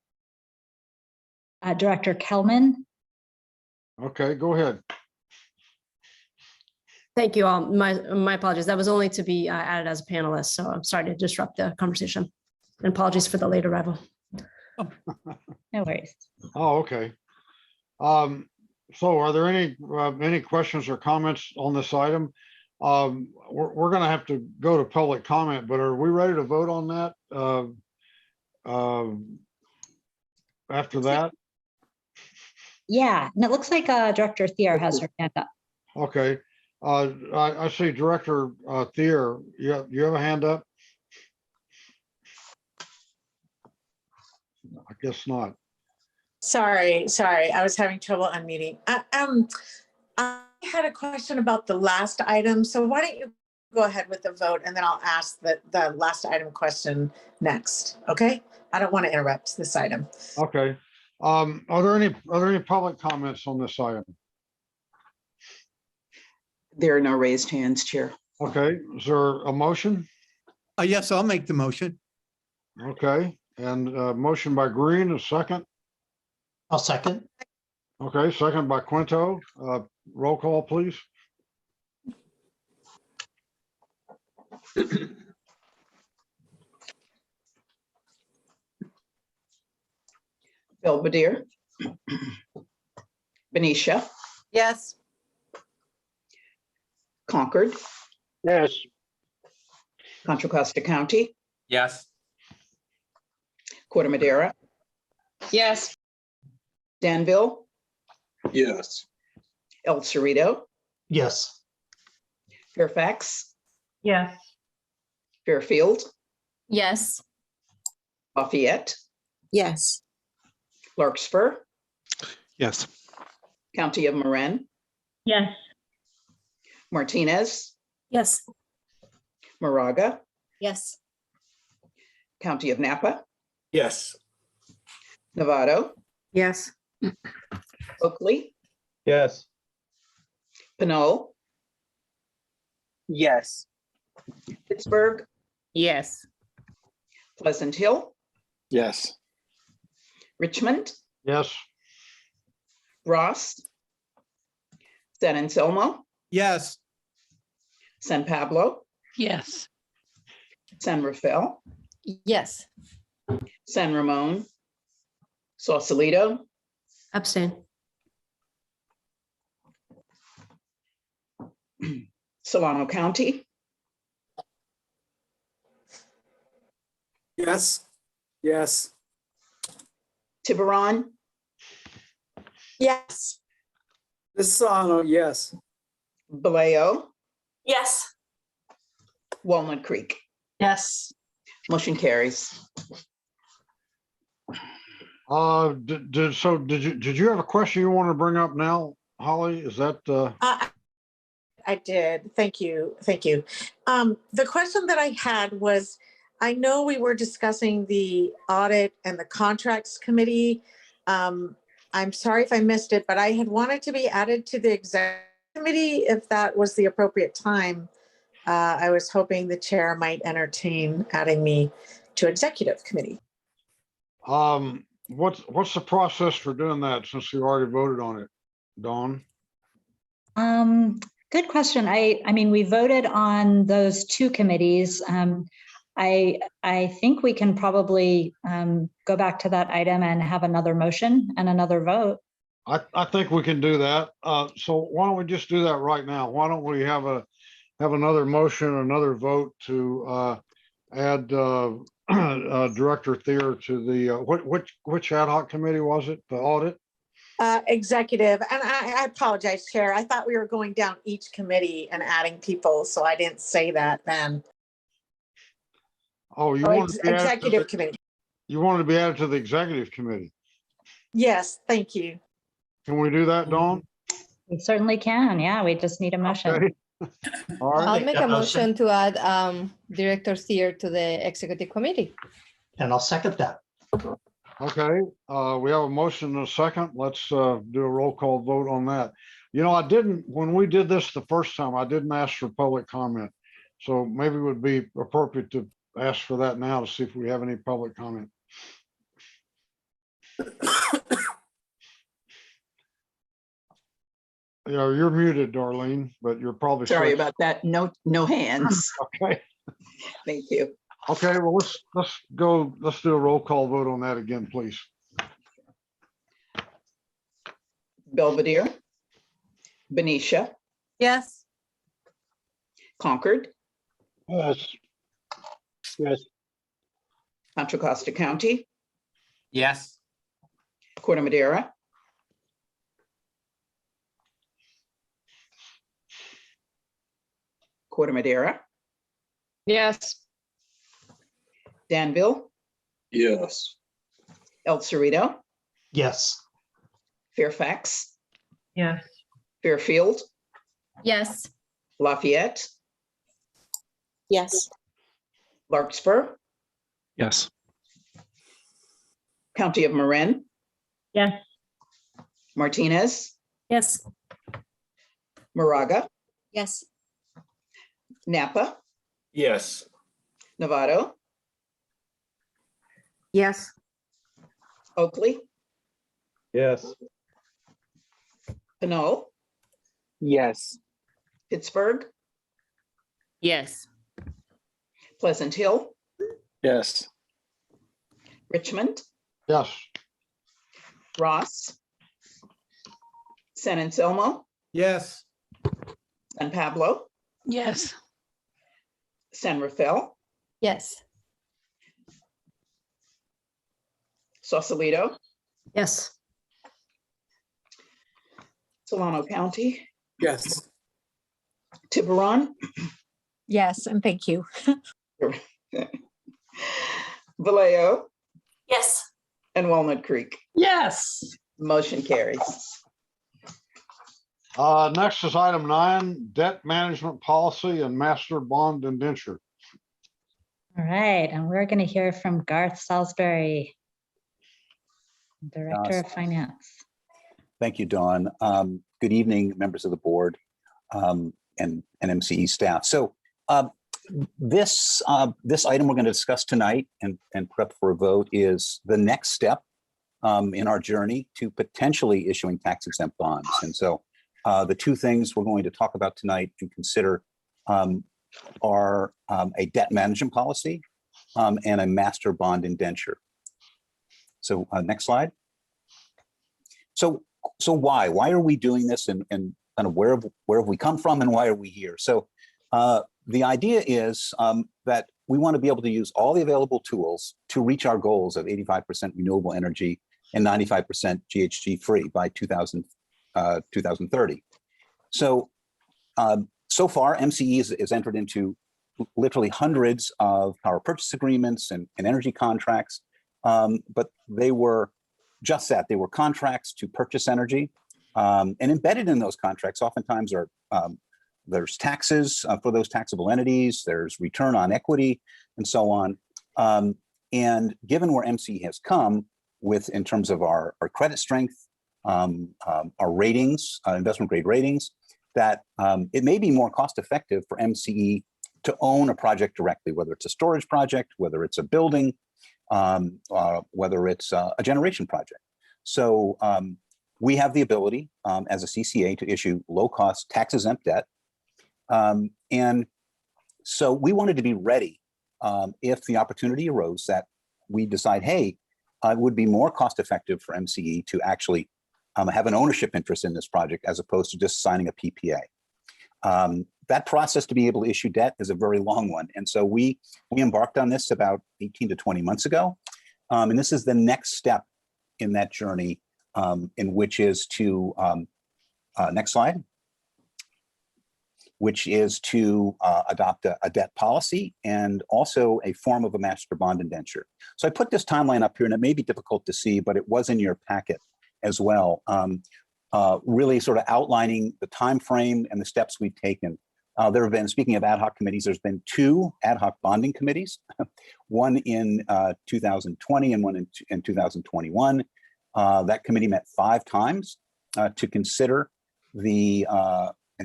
S: Director Kelman.
A: Okay, go ahead.
J: Thank you all. My apologies. That was only to be added as a panelist, so I'm sorry to disrupt the conversation. And apologies for the late arrival.
S: No worries.
A: Oh, okay. So are there any questions or comments on this item? We're going to have to go to public comment, but are we ready to vote on that after that?
S: Yeah, and it looks like Director Thier has her hand up.
A: Okay. I see Director Thier. You have a hand up? I guess not.
M: Sorry. I was having trouble unmuting. I had a question about the last item. So why don't you go ahead with the vote and then I'll ask the last item question next. Okay? I don't want to interrupt this item.
A: Okay. Are there any public comments on this item?
B: There are no raised hands, Chair.
A: Okay. Is there a motion?
I: Yes, I'll make the motion.
A: Okay. And motion by Green, a second.
P: I'll second.
A: Okay, second by Quinto. Roll call, please.
B: Belvedere. Benicia.
M: Yes.
B: Concord.
E: Yes.
B: Contra Costa County.
N: Yes.
B: Corte Madera.
Y: Yes.
B: Danville.
E: Yes.
B: El Cerrito.
P: Yes.
B: Fairfax.
D: Yes.
B: Fairfield.
G: Yes.
B: Lafayette.
K: Yes.
B: Larkspur.
R: Yes.
B: County of Marin.
X: Yes.
B: Martinez.
K: Yes.
B: Moraga.
G: Yes.
B: County of Napa.
E: Yes.
B: Novato.
K: Yes.
B: Oakley.
E: Yes.
B: Pinole.
L: Yes.
B: Pittsburgh.
X: Yes.
B: Pleasant Hill.
E: Yes.
B: Richmond.
A: Yes.
B: Ross. San Anselmo.
I: Yes.
B: San Pablo.
W: Yes.
B: San Rafael.
G: Yes.
B: San Ramon. Sausalito.
J: Abstain.
B: Solano County.
F: Yes. Yes.
B: Tiburon.
M: Yes.
F: Visano, yes.
B: Vallejo.
M: Yes.
B: Walnut Creek.
W: Yes.
B: Motion carries.
A: Did you have a question you want to bring up now, Holly? Is that
M: I did. Thank you. The question that I had was, I know we were discussing the audit and the contracts committee. I'm sorry if I missed it, but I had wanted to be added to the executive committee if that was the appropriate time. I was hoping the chair might entertain adding me to executive committee.
A: what's the process for doing that since you already voted on it, Dawn?
S: Good question. I mean, we voted on those two committees. I think we can probably go back to that item and have another motion and another vote.
A: I think we can do that. So why don't we just do that right now? Why don't we have another motion, another vote to add Director Thier to the which ad hoc committee was it? The audit?
M: Executive, and I apologize, Chair. I thought we were going down each committee and adding people, so I didn't say that then.
A: Oh, you wanted to be
M: executive committee.
A: You wanted to be added to the executive committee.
M: Yes, thank you.
A: Can we do that, Dawn?
S: We certainly can. Yeah, we just need a motion.
A: Okay. All right.
C: I'll make a motion to add Director Seer to the executive committee.
P: And I'll second that.
A: Okay, we have a motion and a second. Let's do a roll call vote on that. You know, when we did this the first time, I didn't ask for public comment. So maybe it would be appropriate to ask for that now to see if we have any public comment. Yeah, you're muted, Darlene, but you're probably.
B: Sorry about that. No hands.
A: Okay.
B: Thank you.
A: Okay, well, let's do a roll call vote on that again, please.
B: Belvedere. Benicia.
K: Yes.
B: Concord.
E: Yes. Yes.
B: Contra Costa County.
N: Yes.
B: Corte Madera. Corte Madera.
Y: Yes.
B: Danville.
E: Yes.
B: El Cerrito.
P: Yes.
B: Fairfax.
D: Yes.
B: Fairfield.
G: Yes.
B: Lafayette.
K: Yes.
B: Larkspur.
R: Yes.
B: County of Marin.
X: Yes.
B: Martinez.
J: Yes.
B: Moraga.
G: Yes.
B: Napa.
E: Yes.
B: Novato.
K: Yes.
B: Oakley.
E: Yes.
B: Pinole.
L: Yes.
B: Pittsburgh.
C: Yes.
B: Pleasant Hill.
E: Yes.
B: Richmond.
A: Yes.
B: Ross. San Anselmo.
E: Yes.
B: San Pablo.
X: Yes.
B: San Rafael.
G: Yes.
B: Sausalito.
J: Yes.
B: Solano County.
F: Yes.
B: Tiburon.
K: Yes, and thank you.
B: Vallejo.
J: Yes.
B: And Walnut Creek.
W: Yes.
B: Motion carries.
A: Next is item 9, debt management policy and master bond indenture.
S: All right, and we're going to hear from Garth Salisbury, Director of Finance.
O: Thank you, Dawn. Good evening, members of the board and MCE staff. So this item we're going to discuss tonight and put up for a vote is the next step in our journey to potentially issuing tax exempt bonds. And so the two things we're going to talk about tonight and consider are a debt management policy and a master bond indenture. So next slide. So why are we doing this, and kind of where have we come from, and why are we here? So the idea is that we want to be able to use all the available tools to reach our goals of 85% renewable energy and 95% GHG free by 2030. So so far, MCE has entered into literally hundreds of power purchase agreements and energy contracts, but they were just that. They were contracts to purchase energy, and embedded in those contracts oftentimes are there's taxes for those taxable entities, there's return on equity, and so on. And given where MCE has come with in terms of our credit strength, our ratings, investment grade ratings, that it may be more cost effective for MCE to own a project directly, whether it's a storage project, whether it's a building, whether it's a generation project. So we have the ability as a CCA to issue low-cost tax-exempt debt. And so we wanted to be ready if the opportunity arose that we decide, hey, it would be more cost-effective for MCE to actually have an ownership interest in this project as opposed to just signing a PPA. That process to be able to issue debt is a very long one. And so we embarked on this about 18 to 20 months ago. And this is the next step in that journey, in which is to, next slide, which is to adopt a debt policy and also a form of a master bond indenture. So I put this timeline up here, and it may be difficult to see, but it was in your packet as well. really sort of outlining the time frame and the steps we've taken. There have been, speaking of ad hoc committees, there's been 2 ad hoc bonding committees, one in 2020 and one in 2021. That committee met 5 times to consider the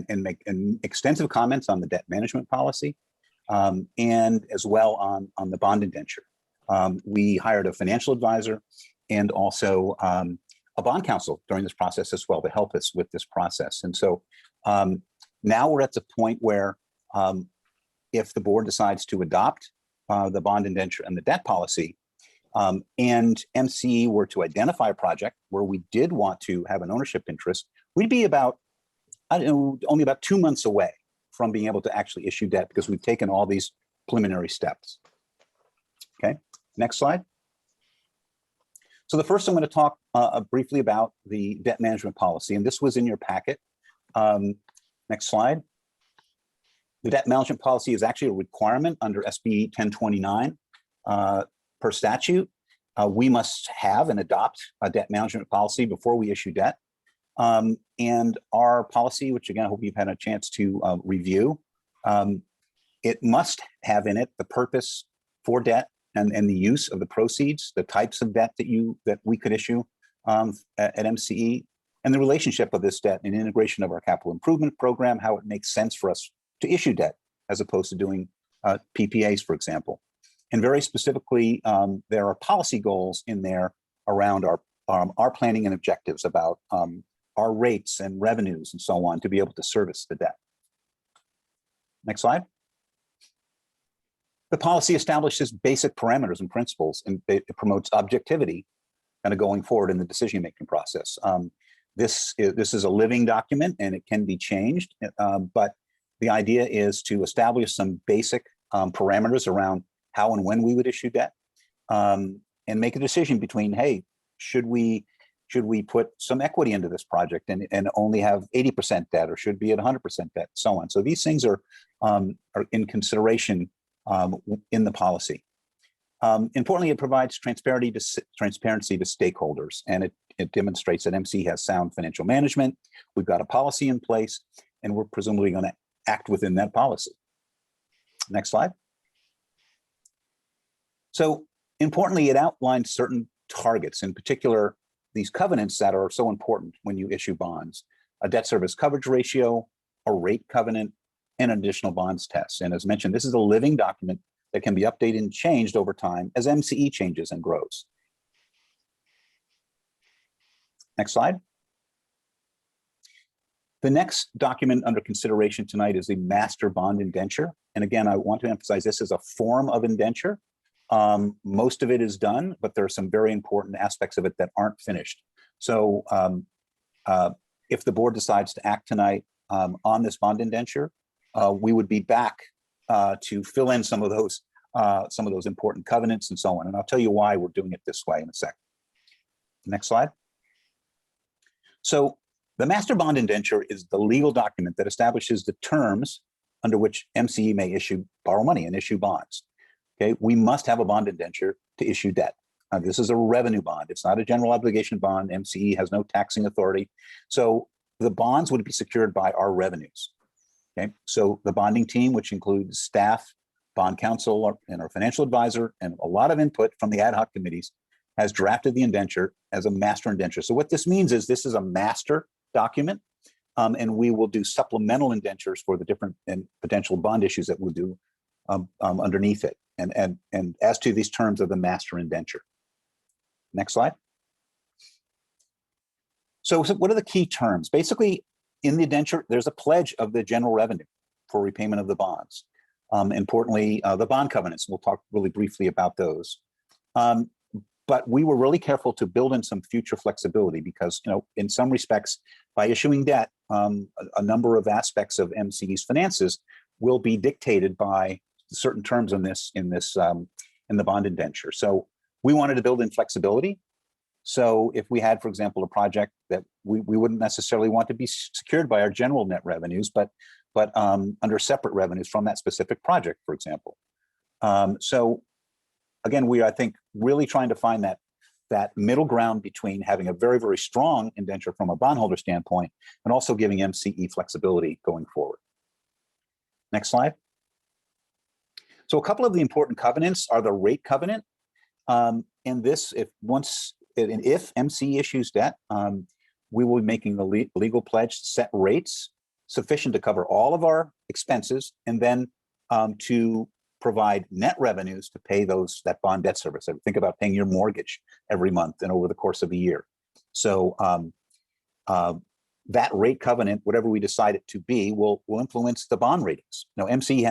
O: and make extensive comments on the debt management policy, and as well on the bond indenture. We hired a financial advisor and also a bond counsel during this process as well to help us with this process. And so now we're at the point where if the board decides to adopt the bond indenture and the debt policy, and MCE were to identify a project where we did want to have an ownership interest, we'd be about, I don't know, only about 2 months away from being able to actually issue debt because we've taken all these preliminary steps. Okay, next slide. So the first I'm going to talk briefly about the debt management policy, and this was in your packet. Next slide. The debt management policy is actually a requirement under SB 1029 per statute. We must have and adopt a debt management policy before we issue debt. And our policy, which again, I hope you've had a chance to review, it must have in it the purpose for debt and the use of the proceeds, the types of debt that we could issue at MCE, and the relationship of this debt and integration of our capital improvement program, how it makes sense for us to issue debt as opposed to doing PPAs, for example. And very specifically, there are policy goals in there around our planning and objectives about our rates and revenues and so on to be able to service the debt. Next slide. The policy establishes basic parameters and principles, and it promotes objectivity kind of going forward in the decision-making process. This is a living document and it can be changed, but the idea is to establish some basic parameters around how and when we would issue debt, and make a decision between, hey, should we put some equity into this project and only have 80% debt, or should be at 100% debt, so on. So these things are in consideration in the policy. Importantly, it provides transparency to stakeholders, and it demonstrates that MC has sound financial management. We've got a policy in place, and we're presumably going to act within that policy. Next slide. So importantly, it outlines certain targets, in particular, these covenants that are so important when you issue bonds: a debt service coverage ratio, a rate covenant, and additional bonds tests. And as mentioned, this is a living document that can be updated and changed over time as MCE changes and grows. Next slide. The next document under consideration tonight is the master bond indenture. And again, I want to emphasize this is a form of indenture. Most of it is done, but there are some very important aspects of it that aren't finished. So if the board decides to act tonight on this bond indenture, we would be back to fill in some of those important covenants and so on. And I'll tell you why we're doing it this way in a sec. Next slide. So the master bond indenture is the legal document that establishes the terms under which MCE may borrow money and issue bonds. Okay, we must have a bond indenture to issue debt. This is a revenue bond. It's not a general obligation bond. MCE has no taxing authority. So the bonds would be secured by our revenues. Okay, so the bonding team, which includes staff, bond counsel, and our financial advisor, and a lot of input from the ad hoc committees, has drafted the indenture as a master indenture. So what this means is this is a master document, and we will do supplemental indentures for the different and potential bond issues that we'll do underneath it. And as to these terms of the master indenture. Next slide. So what are the key terms? Basically, in the indenture, there's a pledge of the general revenue for repayment of the bonds. Importantly, the bond covenants, we'll talk really briefly about those. But we were really careful to build in some future flexibility because, in some respects, by issuing debt, a number of aspects of MCE's finances will be dictated by certain terms in the bond indenture. So we wanted to build in flexibility. So if we had, for example, a project that we wouldn't necessarily want to be secured by our general net revenues, but under separate revenues from that specific project, for example. So again, I think, really trying to find that that middle ground between having a very, very strong indenture from a bondholder standpoint and also giving MCE flexibility going forward. Next slide. So a couple of the important covenants are the rate covenant. And this, if MCE issues debt, we will be making the legal pledge to set rates sufficient to cover all of our expenses and then to provide net revenues to pay that bond debt service. So think about paying your mortgage every month and over the course of a year. So that rate covenant, whatever we decide it to be, will influence the bond ratings. Now, we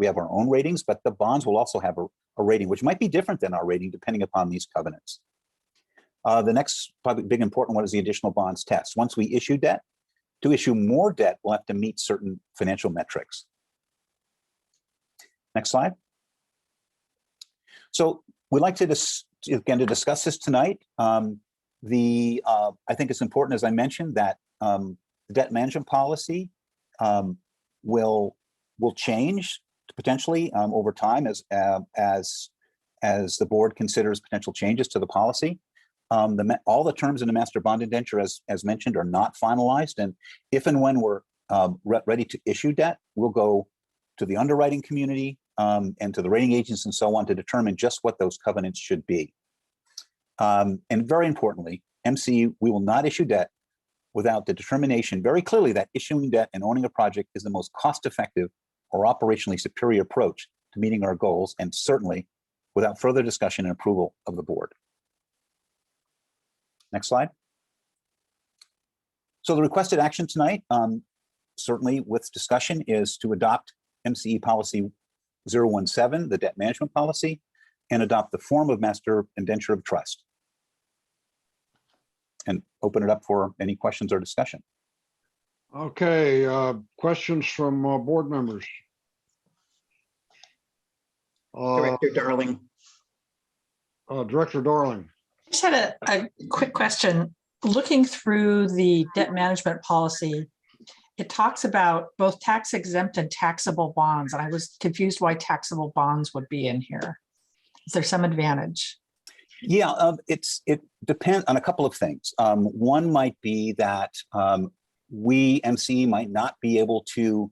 O: have our own ratings, but the bonds will also have a rating, which might be different than our rating depending upon these covenants. The next probably big important one is the additional bonds test. Once we issue debt, to issue more debt, we'll have to meet certain financial metrics. Next slide. So we'd like to discuss this tonight. I think it's important, as I mentioned, that the debt management policy will change potentially over time as the board considers potential changes to the policy. All the terms in the master bond indenture, as mentioned, are not finalized, and if and when we're ready to issue debt, we'll go to the underwriting community and to the rating agents and so on to determine just what those covenants should be. And very importantly, MCE, we will not issue debt without the determination very clearly that issuing debt and owning a project is the most cost-effective or operationally superior approach to meeting our goals, and certainly without further discussion and approval of the board. Next slide. So the requested action tonight, certainly with discussion, is to adopt MCE policy 017, the debt management policy, and adopt the form of master indenture of trust. And open it up for any questions or discussion.
A: Okay, questions from board members?
B: Director Darling.
A: Director Darling.
W: I just had a quick question. Looking through the debt management policy, it talks about both tax exempt and taxable bonds. And I was confused why taxable bonds would be in here. Is there some advantage?
O: Yeah, it depends on a couple of things. One might be that we, MCE, might not be able to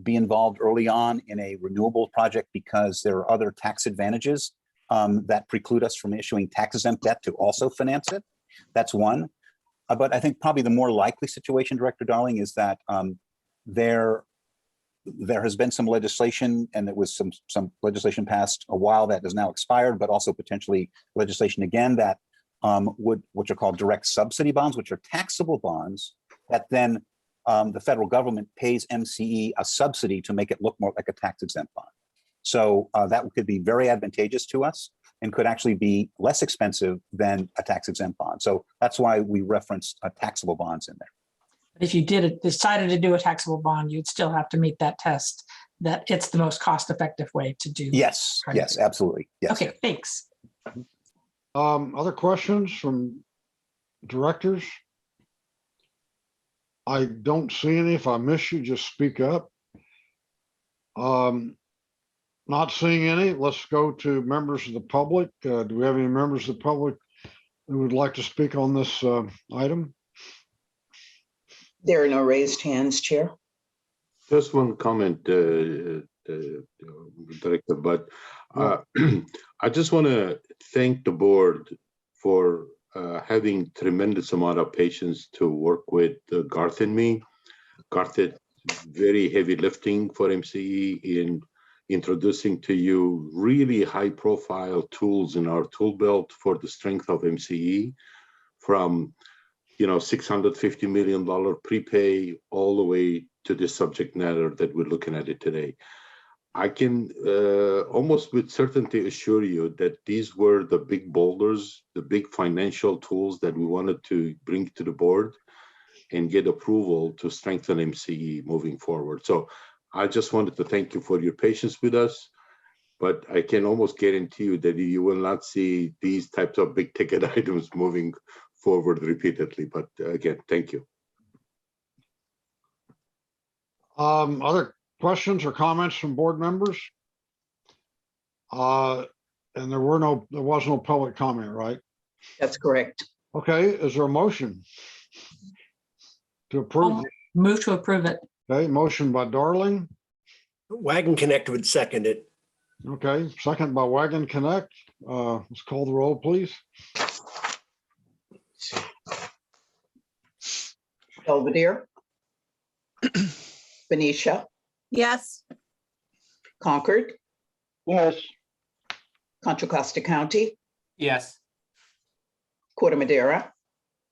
O: be involved early on in a renewable project because there are other tax advantages that preclude us from issuing tax-exempt debt to also finance it. That's one. But I think probably the more likely situation, Director Darling, is that there has been some legislation, and it was some legislation passed a while that has now expired, but also potentially legislation again that which are called direct subsidy bonds, which are taxable bonds that then the federal government pays MCE a subsidy to make it look more like a tax-exempt bond. So that could be very advantageous to us and could actually be less expensive than a tax-exempt bond. So that's why we referenced taxable bonds in there.
W: If you decided to do a taxable bond, you'd still have to meet that test that it's the most cost-effective way to do.
O: Yes, yes, absolutely. Yes.
W: Okay, thanks.
A: Other questions from directors? I don't see any. If I miss you, just speak up. Not seeing any. Let's go to members of the public. Do we have any members of the public who would like to speak on this item?
B: There are no raised hands, Chair.
H: Just one comment, Director, but I just want to thank the board for having tremendous amount of patience to work with Garth and me. Garth did very heavy lifting for MCE in introducing to you really high profile tools in our tool belt for the strength of MCE, from $650 million prepay all the way to the subject matter that we're looking at it today. I can almost with certainty assure you that these were the big boulders, the big financial tools that we wanted to bring to the board and get approval to strengthen MCE moving forward. So I just wanted to thank you for your patience with us, but I can almost guarantee you that you will not see these types of big ticket items moving forward repeatedly. But again, thank you.
A: Other questions or comments from board members? And there was no public comment, right?
B: That's correct.
A: Okay, is there a motion to approve?
W: Move to approve it.
A: Okay, motion by Darling.
E: Wagon Connect would second it.
A: Okay, second by Wagon Connect. Let's call the roll, please.
B: Belvedere. Benicia.
K: Yes.
B: Concord.
E: Yes.
B: Contra Costa County.
N: Yes.
B: Corte Madera.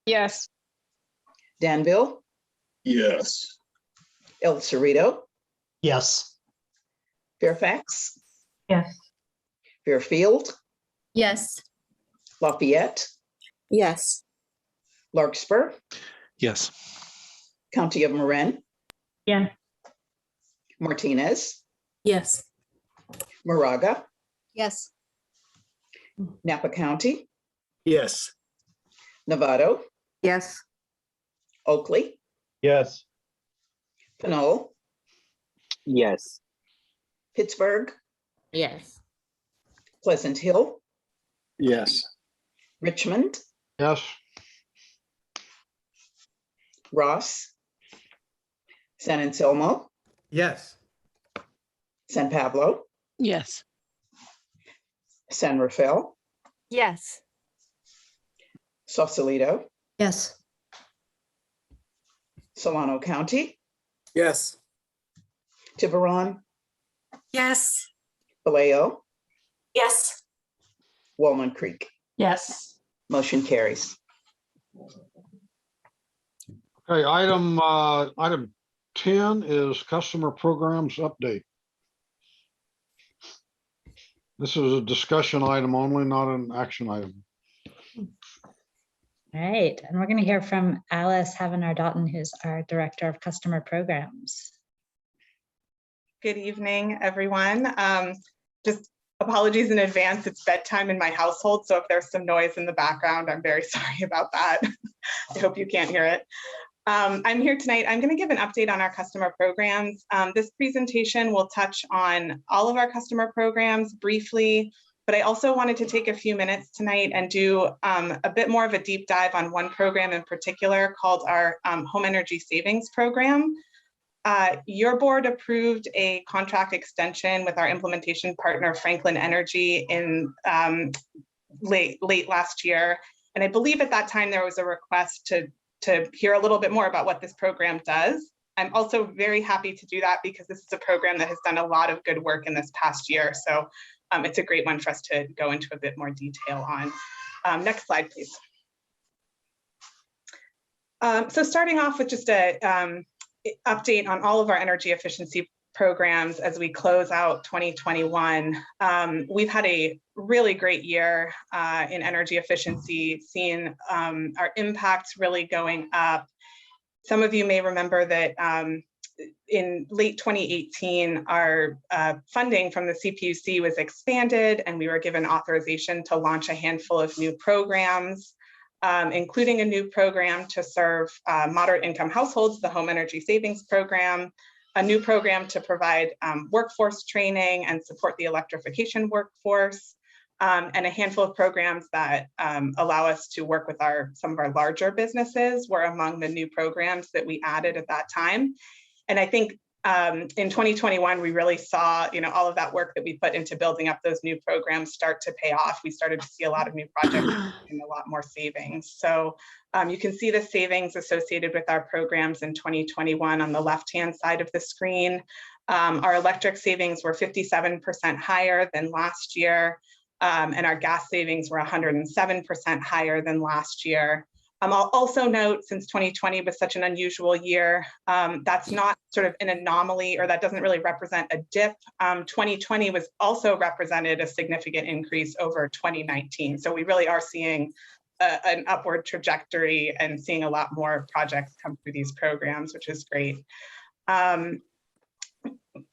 Y: Yes.
B: Danville.
E: Yes.
B: El Cerrito.
P: Yes.
B: Fairfax.
D: Yes.
B: Fairfield.
G: Yes.
B: Lafayette.
K: Yes.
B: Larkspur.
R: Yes.
B: County of Marin.
D: Yes.
B: Martinez.
K: Yes.
B: Moraga.
G: Yes.
B: Napa County.
E: Yes.
B: Novato.
K: Yes.
B: Oakley.
E: Yes.
B: Pinole.
L: Yes.
B: Pittsburgh.
K: Yes.
B: Pleasant Hill.
E: Yes.
B: Richmond.
A: Yes.
B: Ross. San Anselmo.
E: Yes.
B: San Pablo.
K: Yes.
B: San Rafael.
K: Yes.
B: Sausalito.
J: Yes.
B: Solano County.
F: Yes.
B: Tiburon.
K: Yes.
B: Vallejo.
K: Yes.
B: Walnut Creek.
W: Yes.
B: Motion carries.
A: Okay, item 10 is customer programs update. This is a discussion item only, not an action item.
S: All right, and we're going to hear from Alice Havenar-Doughton, who's our Director of Customer Programs.
I: Good evening, everyone. Just apologies in advance. It's bedtime in my household, so if there's some noise in the background, I'm very sorry about that. I hope you can't hear it. I'm here tonight. I'm going to give an update on our customer programs. This presentation will touch on all of our customer programs briefly, but I also wanted to take a few minutes tonight and do a bit more of a deep dive on one program in particular called our Home Energy Savings Program. Your board approved a contract extension with our implementation partner, Franklin Energy, in late last year. And I believe at that time there was a request to hear a little bit more about what this program does. I'm also very happy to do that because this is a program that has done a lot of good work in this past year. So it's a great one for us to go into a bit more detail on. Next slide, please. So starting off with just a update on all of our energy efficiency programs as we close out 2021. We've had a really great year in energy efficiency, seeing our impacts really going up. Some of you may remember that in late 2018, our funding from the CPUC was expanded and we were given authorization to launch a handful of new programs, including a new program to serve moderate income households, the Home Energy Savings Program, a new program to provide workforce training and support the electrification workforce, and a handful of programs that allow us to work with some of our larger businesses were among the new programs that we added at that time. And I think in 2021, we really saw, all of that work that we put into building up those new programs start to pay off. We started to see a lot of new projects and a lot more savings. So you can see the savings associated with our programs in 2021 on the left-hand side of the screen. Our electric savings were 57% higher than last year, and our gas savings were 107% higher than last year. I'll also note, since 2020 was such an unusual year, that's not sort of an anomaly, or that doesn't really represent a dip. 2020 was also represented a significant increase over 2019. So we really are seeing an upward trajectory and seeing a lot more projects come through these programs, which is great.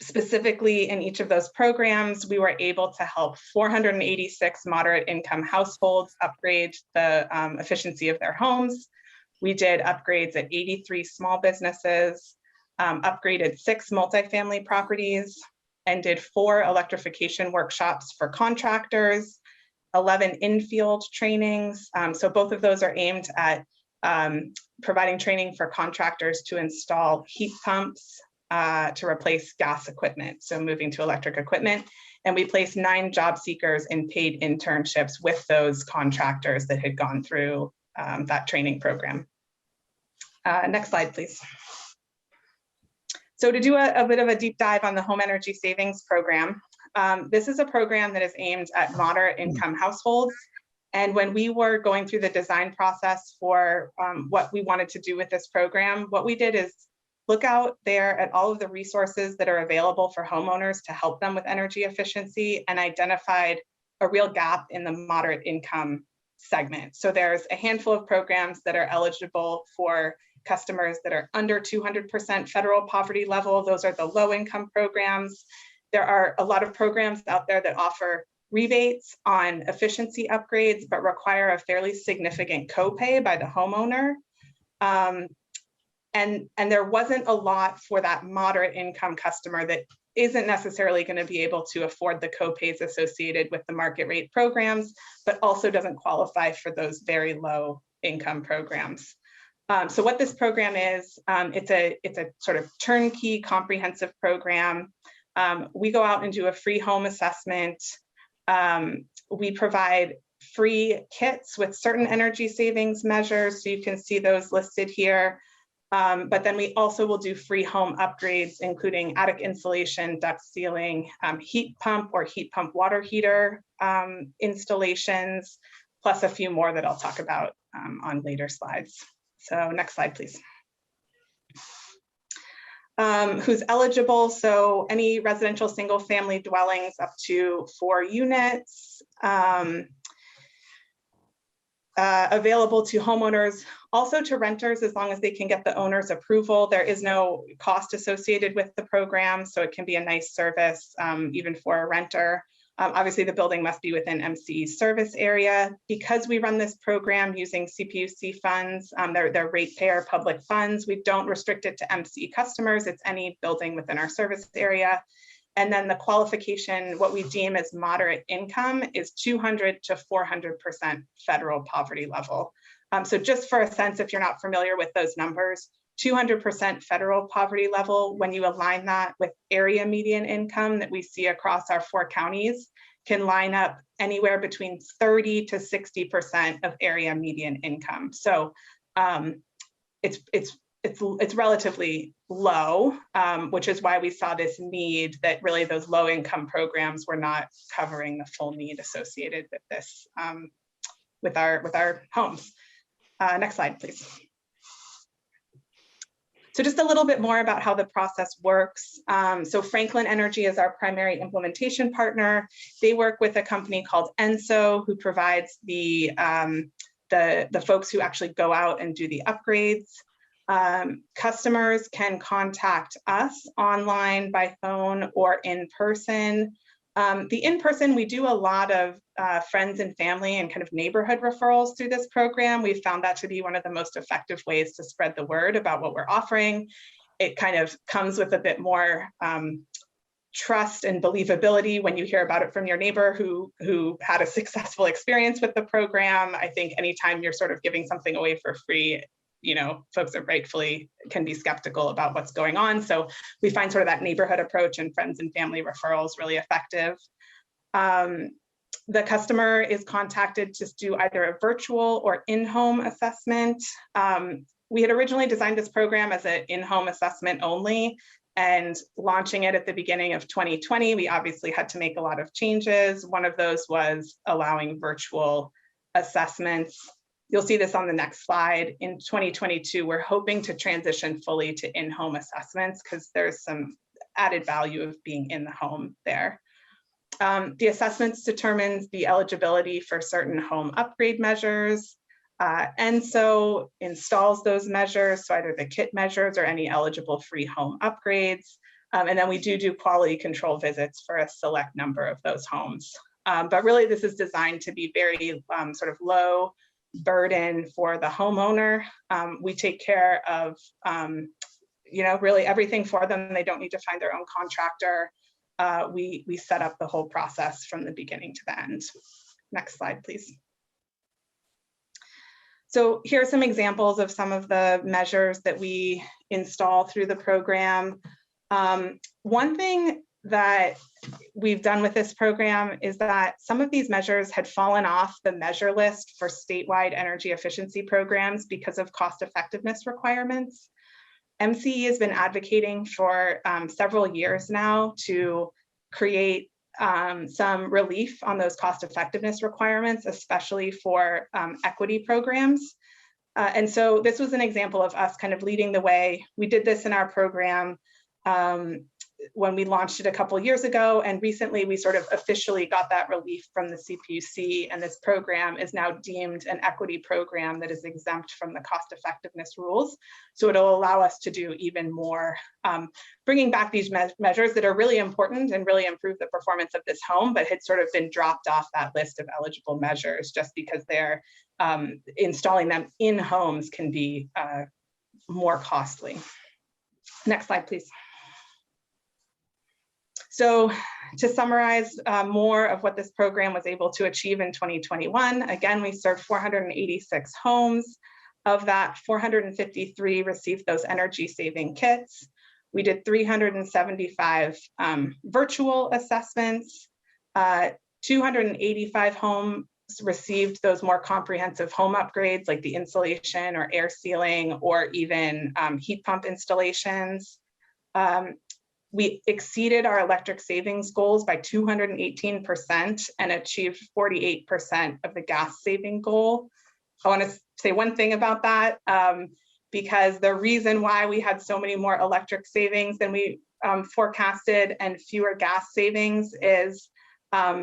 I: Specifically in each of those programs, we were able to help 486 moderate income households upgrade the efficiency of their homes. We did upgrades at 83 small businesses, upgraded 6 multifamily properties, and did 4 electrification workshops for contractors, 11 in-field trainings. So both of those are aimed at providing training for contractors to install heat pumps to replace gas equipment, so moving to electric equipment. And we placed 9 job seekers in paid internships with those contractors that had gone through that training program. Next slide, please. So to do a bit of a deep dive on the home energy savings program, this is a program that is aimed at moderate income households. And when we were going through the design process for what we wanted to do with this program, what we did is look out there at all of the resources that are available for homeowners to help them with energy efficiency, and identified a real gap in the moderate income segment. So there's a handful of programs that are eligible for customers that are under 200% federal poverty level. Those are the low income programs. There are a lot of programs out there that offer rebates on efficiency upgrades, but require a fairly significant copay by the homeowner. And there wasn't a lot for that moderate income customer that isn't necessarily going to be able to afford the copays associated with the market rate programs, but also doesn't qualify for those very low income programs. So what this program is, it's a sort of turnkey comprehensive program. We go out and do a free home assessment. We provide free kits with certain energy savings measures, so you can see those listed here. But then we also will do free home upgrades, including attic insulation, duct sealing, heat pump or heat pump water heater installations, plus a few more that I'll talk about on later slides. So next slide, please. Who's eligible? So any residential single family dwellings up to 4 units. Available to homeowners, also to renters, as long as they can get the owner's approval. There is no cost associated with the program, so it can be a nice service even for a renter. Obviously, the building must be within MCE service area. Because we run this program using CPUC funds, they're ratepayer public funds, we don't restrict it to MCE customers. It's any building within our service area. And then the qualification, what we deem as moderate income, is 200 to 400% federal poverty level. So just for a sense, if you're not familiar with those numbers, 200% federal poverty level, when you align that with area median income that we see across our 4 counties, can line up anywhere between 30 to 60% of area median income. So it's relatively low, which is why we saw this need that really those low income programs were not covering the full need associated with this, with our homes. Next slide, please. So just a little bit more about how the process works. So Franklin Energy is our primary implementation partner. They work with a company called ENSO, who provides the folks who actually go out and do the upgrades. Customers can contact us online, by phone, or in person. The in-person, we do a lot of friends and family and kind of neighborhood referrals through this program. We've found that to be one of the most effective ways to spread the word about what we're offering. It kind of comes with a bit more trust and believability when you hear about it from your neighbor who had a successful experience with the program. I think anytime you're sort of giving something away for free, you know, folks that rightfully can be skeptical about what's going on. So we find sort of that neighborhood approach and friends and family referrals really effective. The customer is contacted to do either a virtual or in-home assessment. We had originally designed this program as an in-home assessment only, and launching it at the beginning of 2020, we obviously had to make a lot of changes. One of those was allowing virtual assessments. You'll see this on the next slide. In 2022, we're hoping to transition fully to in-home assessments because there's some added value of being in the home there. The assessments determines the eligibility for certain home upgrade measures. ENSO installs those measures, so either the kit measures or any eligible free home upgrades. And then we do quality control visits for a select number of those homes. But really, this is designed to be very sort of low burden for the homeowner. We take care of, you know, really everything for them. They don't need to find their own contractor. We set up the whole process from the beginning to the end. Next slide, please. So here are some examples of some of the measures that we install through the program. One thing that we've done with this program is that some of these measures had fallen off the measure list for statewide energy efficiency programs because of cost effectiveness requirements. MCE has been advocating for several years now to create some relief on those cost effectiveness requirements, especially for equity programs. And so this was an example of us kind of leading the way. We did this in our program when we launched it a couple years ago, and recently we sort of officially got that relief from the CPUC, and this program is now deemed an equity program that is exempt from the cost effectiveness rules. So it'll allow us to do even more, bringing back these measures that are really important and really improve the performance of this home, but had sort of been dropped off that list of eligible measures just because they're installing them in homes can be more costly. Next slide, please. So to summarize more of what this program was able to achieve in 2021, again, we served 486 homes. Of that, 453 received those energy saving kits. We did 375 virtual assessments. 285 homes received those more comprehensive home upgrades like the insulation or air sealing or even heat pump installations. We exceeded our electric savings goals by 218% and achieved 48% of the gas saving goal. I want to say one thing about that, because the reason why we had so many more electric savings than we forecasted and fewer gas savings is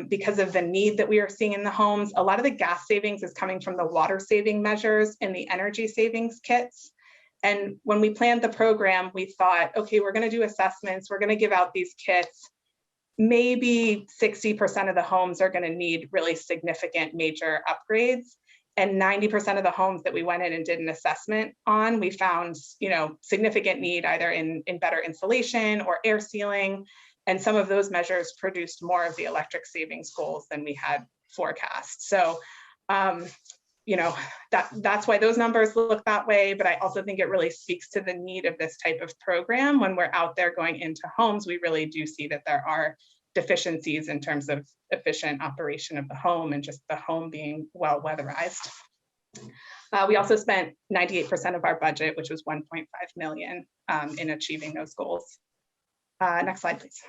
I: because of the need that we are seeing in the homes. A lot of the gas savings is coming from the water saving measures in the energy savings kits. And when we planned the program, we thought, okay, we're going to do assessments. We're going to give out these kits. Maybe 60% of the homes are going to need really significant major upgrades. And 90% of the homes that we went in and did an assessment on, we found, significant need either in better insulation or air sealing. And some of those measures produced more of the electric savings goals than we had forecast. So, that's why those numbers look that way, but I also think it really speaks to the need of this type of program. When we're out there going into homes, we really do see that there are deficiencies in terms of efficient operation of the home and just the home being well weatherized. We also spent 98% of our budget, which was 1.5 million in achieving those goals. Next slide, please.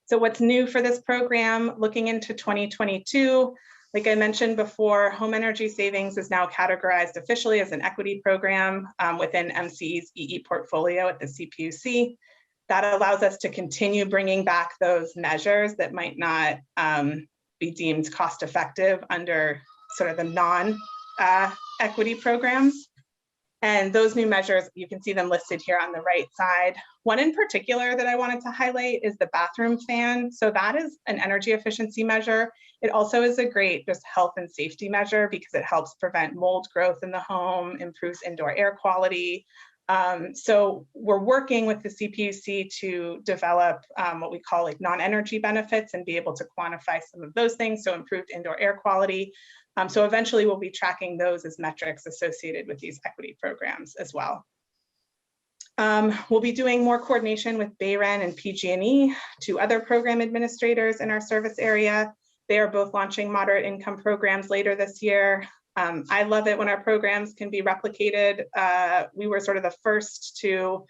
I: So what's new for this program looking into 2022? Like I mentioned before, home energy savings is now categorized officially as an equity program within MCE's EE portfolio at the CPUC. That allows us to continue bringing back those measures that might not be deemed cost effective under sort of the non-equity programs. And those new measures, you can see them listed here on the right side. One in particular that I wanted to highlight is the bathroom fan. So that is an energy efficiency measure. It also is a great just health and safety measure because it helps prevent mold growth in the home, improves indoor air quality. So we're working with the CPUC to develop what we call like non-energy benefits and be able to quantify some of those things. So improved indoor air quality. So eventually we'll be tracking those as metrics associated with these equity programs as well. We'll be doing more coordination with BayREN and PG&E, two other program administrators in our service area. They are both launching moderate income programs later this year. I love it when our programs can be replicated. We were sort of the first to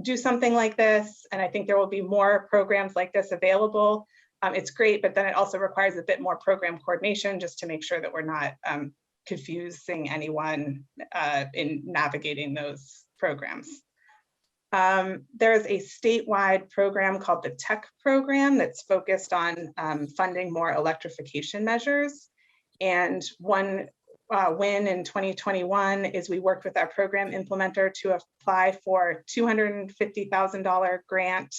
I: do something like this, and I think there will be more programs like this available. It's great, but then it also requires a bit more program coordination just to make sure that we're not confusing anyone in navigating those programs. There's a statewide program called the TECH program that's focused on funding more electrification measures. And one win in 2021 is we worked with our program implementer to apply for $250,000 grant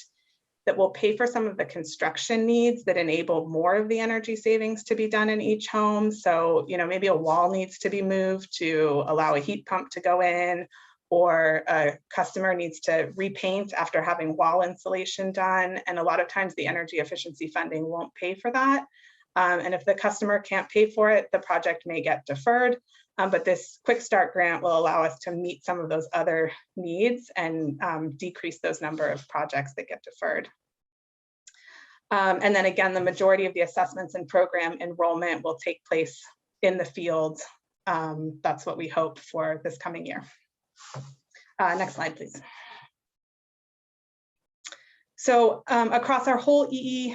I: that will pay for some of the construction needs that enable more of the energy savings to be done in each home. So, maybe a wall needs to be moved to allow a heat pump to go in, or a customer needs to repaint after having wall insulation done. And a lot of times the energy efficiency funding won't pay for that. And if the customer can't pay for it, the project may get deferred. But this Quick Start grant will allow us to meet some of those other needs and decrease those number of projects that get deferred. And then again, the majority of the assessments and program enrollment will take place in the field. That's what we hope for this coming year. Next slide, please. So across our whole EE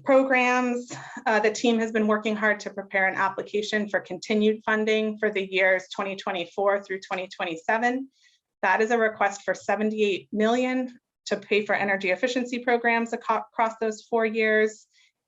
I: programs, the team has been working hard to prepare an application for continued funding for the years 2024 through 2027. That is a request for $78 million to pay for energy efficiency programs across those 4 years.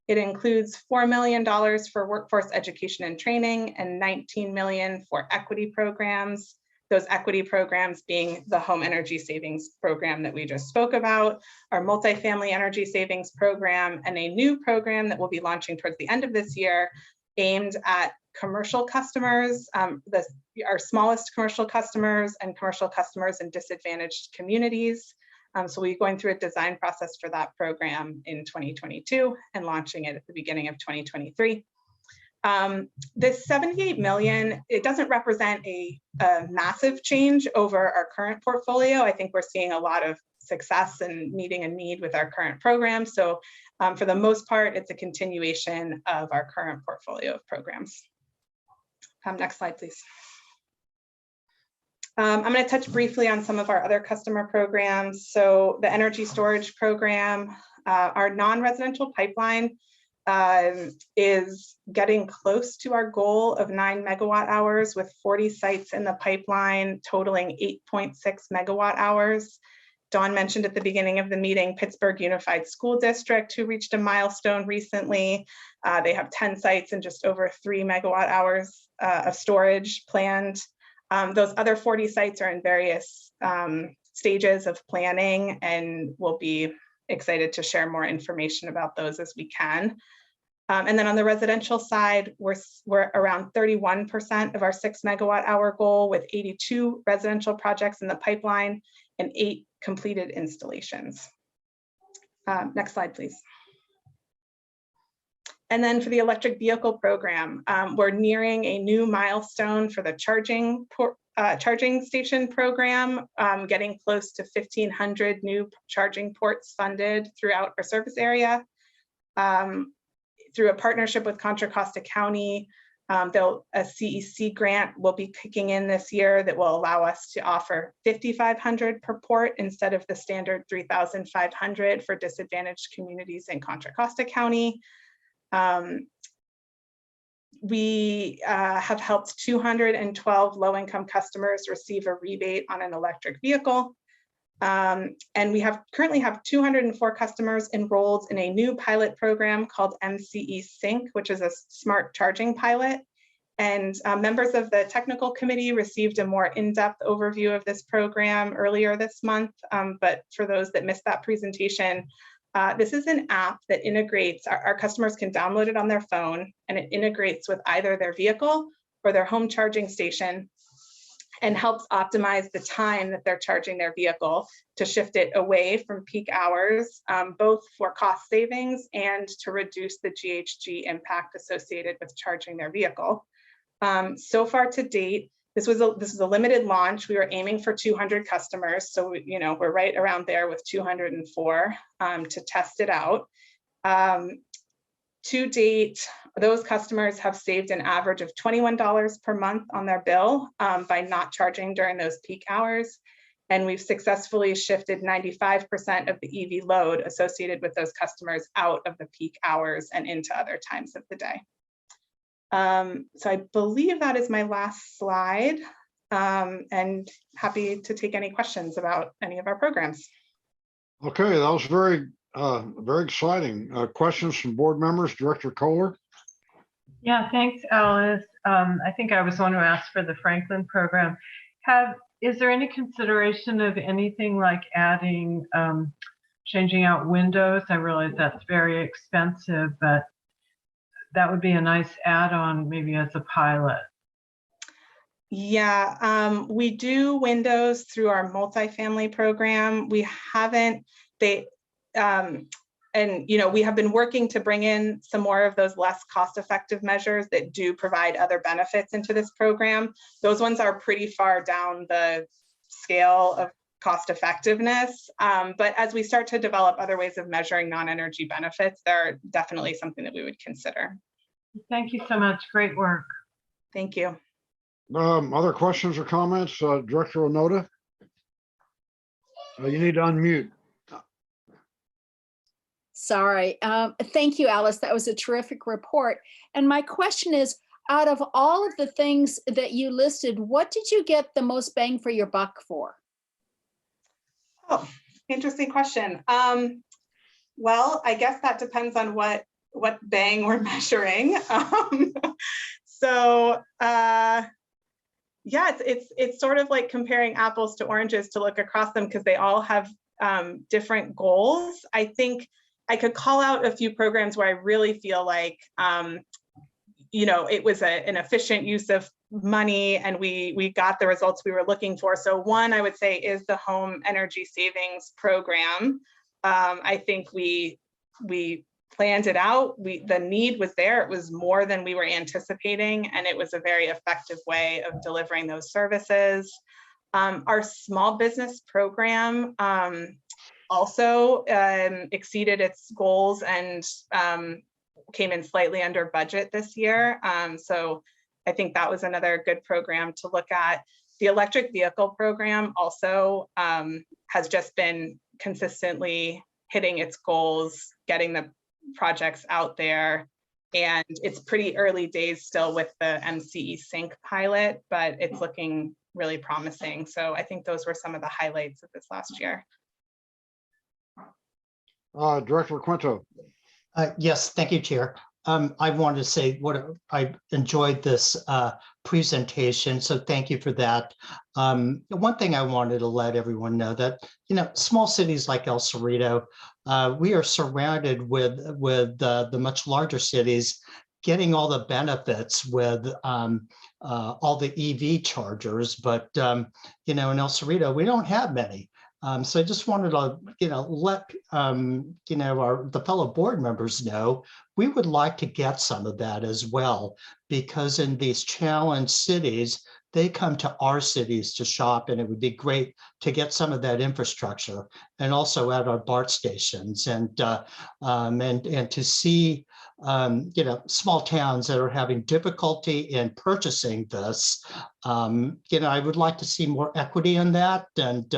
I: It includes $4 million for workforce education and training and $19 million for equity programs. Those equity programs being the home energy savings program that we just spoke about, our multifamily energy savings program, and a new program that we'll be launching towards the end of this year aimed at commercial customers, our smallest commercial customers and commercial customers in disadvantaged communities. So we're going through a design process for that program in 2022 and launching it at the beginning of 2023. This $78 million, it doesn't represent a massive change over our current portfolio. I think we're seeing a lot of success and meeting a need with our current program. So for the most part, it's a continuation of our current portfolio of programs. Next slide, please. I'm going to touch briefly on some of our other customer programs. So the energy storage program, our non-residential pipeline is getting close to our goal of 9 megawatt hours with 40 sites in the pipeline totaling 8.6 megawatt hours. Dawn mentioned at the beginning of the meeting, Pittsburgh Unified School District, who reached a milestone recently. They have 10 sites and just over 3 megawatt hours of storage planned. Those other 40 sites are in various stages of planning, and we'll be excited to share more information about those as we can. And then on the residential side, we're around 31% of our 6 megawatt hour goal with 82 residential projects in the pipeline and 8 completed installations. Next slide, please. And then for the electric vehicle program, we're nearing a new milestone for the charging station program, getting close to 1,500 new charging ports funded throughout our service area. Through a partnership with Contra Costa County, a CEC grant will be kicking in this year that will allow us to offer 5,500 per port instead of the standard 3,500 for disadvantaged communities in Contra Costa County. We have helped 212 low-income customers receive a rebate on an electric vehicle. And we currently have 204 customers enrolled in a new pilot program called MCE Sync, which is a smart charging pilot. And members of the technical committee received a more in-depth overview of this program earlier this month. But for those that missed that presentation, this is an app that integrates, our customers can download it on their phone, and it integrates with either their vehicle or their home charging station and helps optimize the time that they're charging their vehicle to shift it away from peak hours, both for cost savings and to reduce the GHG impact associated with charging their vehicle. So far to date, this is a limited launch. We were aiming for 200 customers. So, we're right around there with 204 to test it out. To date, those customers have saved an average of $21 per month on their bill by not charging during those peak hours. And we've successfully shifted 95% of the EV load associated with those customers out of the peak hours and into other times of the day. So I believe that is my last slide, and happy to take any questions about any of our programs.
A: Okay, that was very exciting. Questions from board members, Director Kohler?
D: Yeah, thanks, Alice. I think I was one who asked for the Franklin program. Is there any consideration of anything like adding, changing out windows? I realize that's very expensive, but that would be a nice add-on maybe as a pilot.
I: Yeah, we do windows through our multifamily program. We haven't, and we have been working to bring in some more of those less cost-effective measures that do provide other benefits into this program. Those ones are pretty far down the scale of cost effectiveness. But as we start to develop other ways of measuring non-energy benefits, they're definitely something that we would consider.
D: Thank you so much. Great work.
I: Thank you.
A: Other questions or comments? Director Onoda? You need to unmute.
M: Sorry. Thank you, Alice. That was a terrific report. And my question is, out of all of the things that you listed, what did you get the most bang for your buck for?
I: Oh, interesting question. Well, I guess that depends on what bang we're measuring. Yeah, it's sort of like comparing apples to oranges to look across them because they all have different goals. I think I could call out a few programs where I really feel like it was an efficient use of money and we got the results we were looking for. So one I would say is the home energy savings program. I think we planned it out. The need was there. It was more than we were anticipating, and it was a very effective way of delivering those services. Our small business program also exceeded its goals and came in slightly under budget this year. So I think that was another good program to look at. The electric vehicle program also has just been consistently hitting its goals, getting the projects out there. And it's pretty early days still with the MCE sync pilot, but it's looking really promising. So I think those were some of the highlights of this last year.
A: Director Quinto.
P: Yes, thank you, Chair. I wanted to say I enjoyed this presentation, so thank you for that. One thing I wanted to let everyone know that, small cities like El Cerrito, we are surrounded with the much larger cities getting all the benefits with all the EV chargers, but in El Cerrito, we don't have many. So I just wanted to, let the fellow board members know we would like to get some of that as well, because in these challenged cities, they come to our cities to shop, and it would be great to get some of that infrastructure, and also at our BART stations, and to see small towns that are having difficulty in purchasing this. I would like to see more equity in that, and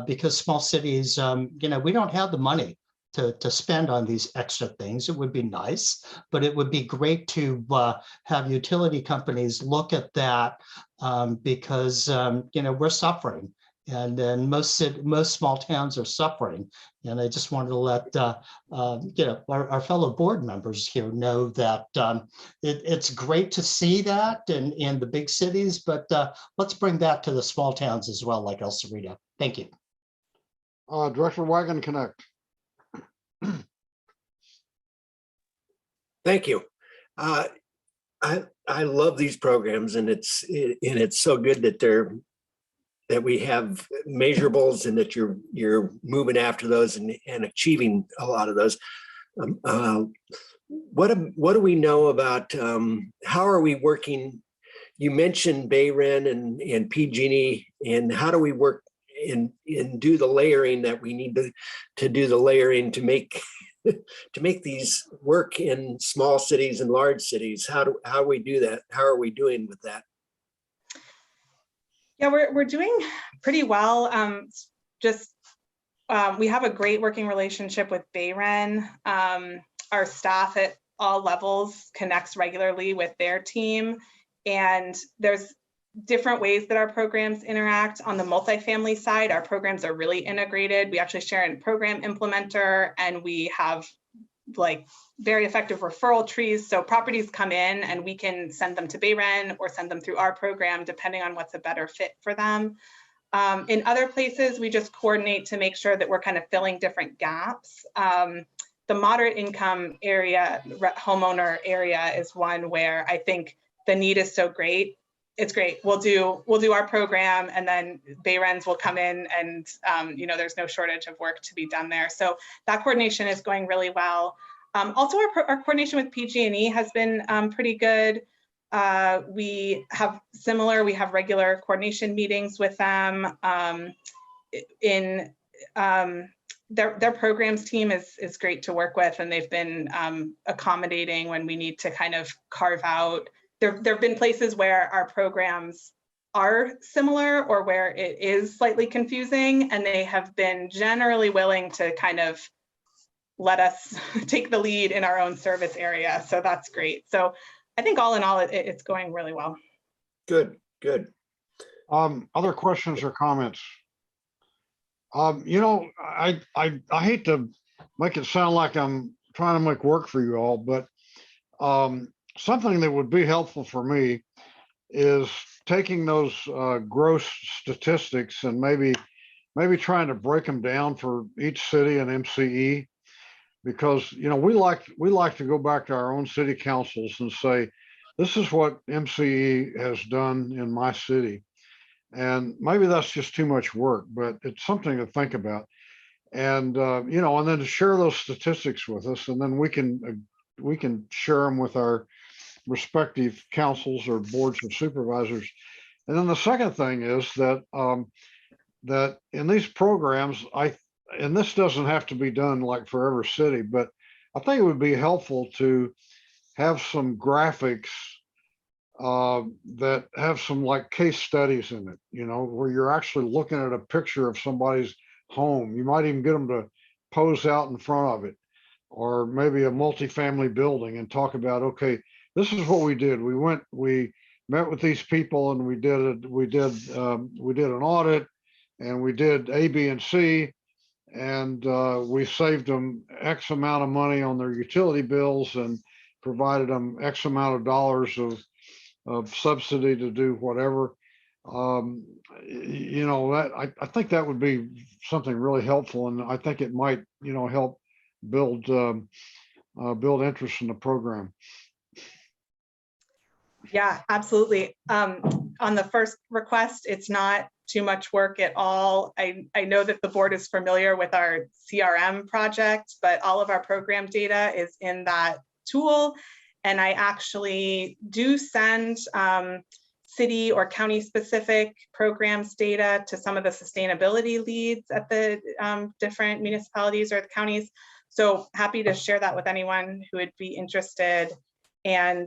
P: because small cities, we don't have the money to spend on these extra things. It would be nice, but it would be great to have utility companies look at that, because we're suffering, and then most small towns are suffering. And I just wanted to let our fellow board members here know that it's great to see that in the big cities, but let's bring that to the small towns as well, like El Cerrito. Thank you.
A: Director Wagon Connect.
E: Thank you. I love these programs, and it's so good that we have measurables and that you're moving after those and achieving a lot of those. What do we know about how are we working? You mentioned BayREN and PG&E, and how do we work and do the layering that we need to do the layering to make these work in small cities and large cities? How we do that? How are we doing with that?
I: Yeah, we're doing pretty well. We have a great working relationship with BayREN. Our staff at all levels connects regularly with their team, and there's different ways that our programs interact. On the multifamily side, our programs are really integrated. We actually share a program implementer, and we have very effective referral trees. So properties come in and we can send them to BayREN or send them through our program, depending on what's a better fit for them. In other places, we just coordinate to make sure that we're kind of filling different gaps. The moderate income area, homeowner area, is one where I think the need is so great. it's great. We'll do our program, and then Bayrens will come in, and you know, there's no shortage of work to be done there. So that coordination is going really well. Also, our coordination with PG&E has been pretty good. We have regular coordination meetings with them. Their programs team is great to work with, and they've been accommodating when we need to kind of carve out. There have been places where our programs are similar or where it is slightly confusing, and they have been generally willing to kind of let us take the lead in our own service area. So that's great. So I think all in all, it's going really well.
E: Good, good.
A: Other questions or comments? You know, I hate to make it sound like I'm trying to make work for you all, but something that would be helpful for me is taking those gross statistics and maybe trying to break them down for each city and MCE, because you know we like to go back to our own city councils and say, this is what MCE has done in my city. And maybe that's just too much work, but it's something to think about. And you know, and then to share those statistics with us, and then we can share them with our respective councils or boards of supervisors. And then the second thing is that that in these programs, and this doesn't have to be done like for every city, but I think it would be helpful to have some graphics that have some like case studies in it, you know, where you're actually looking at a picture of somebody's home. You might even get them to pose out in front of it, or maybe a multifamily building, and talk about, okay, this is what we did. We met with these people, and we did an audit, and we did A, B, and C, and we saved them X amount of money on their utility bills and provided them X amount of dollars of subsidy to do whatever. You know, that I think that would be something really helpful, and I think it might, you know, help build interest in the program.
I: Yeah, absolutely. On the first request, it's not too much work at all. I know that the board is familiar with our CRM project, but all of our program data is in that tool. And I actually do send city or county specific programs data to some of the sustainability leads at the different municipalities or the counties. So happy to share that with anyone who would be interested. And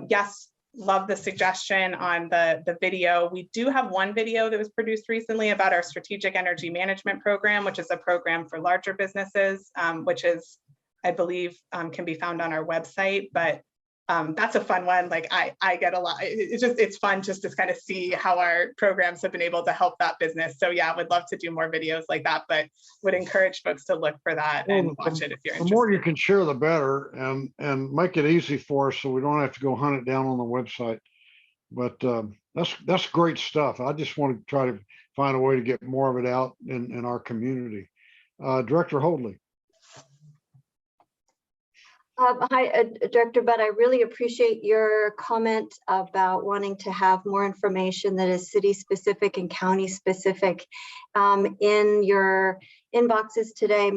I: yes, love the suggestion on the video. We do have one video that was produced recently about our strategic energy management program, which is a program for larger businesses, which is, I believe, can be found on our website. But that's a fun one. Like I get a lot. It's fun just to kind of see how our programs have been able to help that business. So yeah, I would love to do more videos like that, but would encourage folks to look for that and watch it if you're interested.
A: The more you can share, the better, and make it easy for us so we don't have to go hunt it down on the website. But that's great stuff. I just want to try to find a way to get more of it out in our community. Director Hoadley.
C: Hi, Director Budd. I really appreciate your comment about wanting to have more information that is city specific and county specific. In your inboxes today,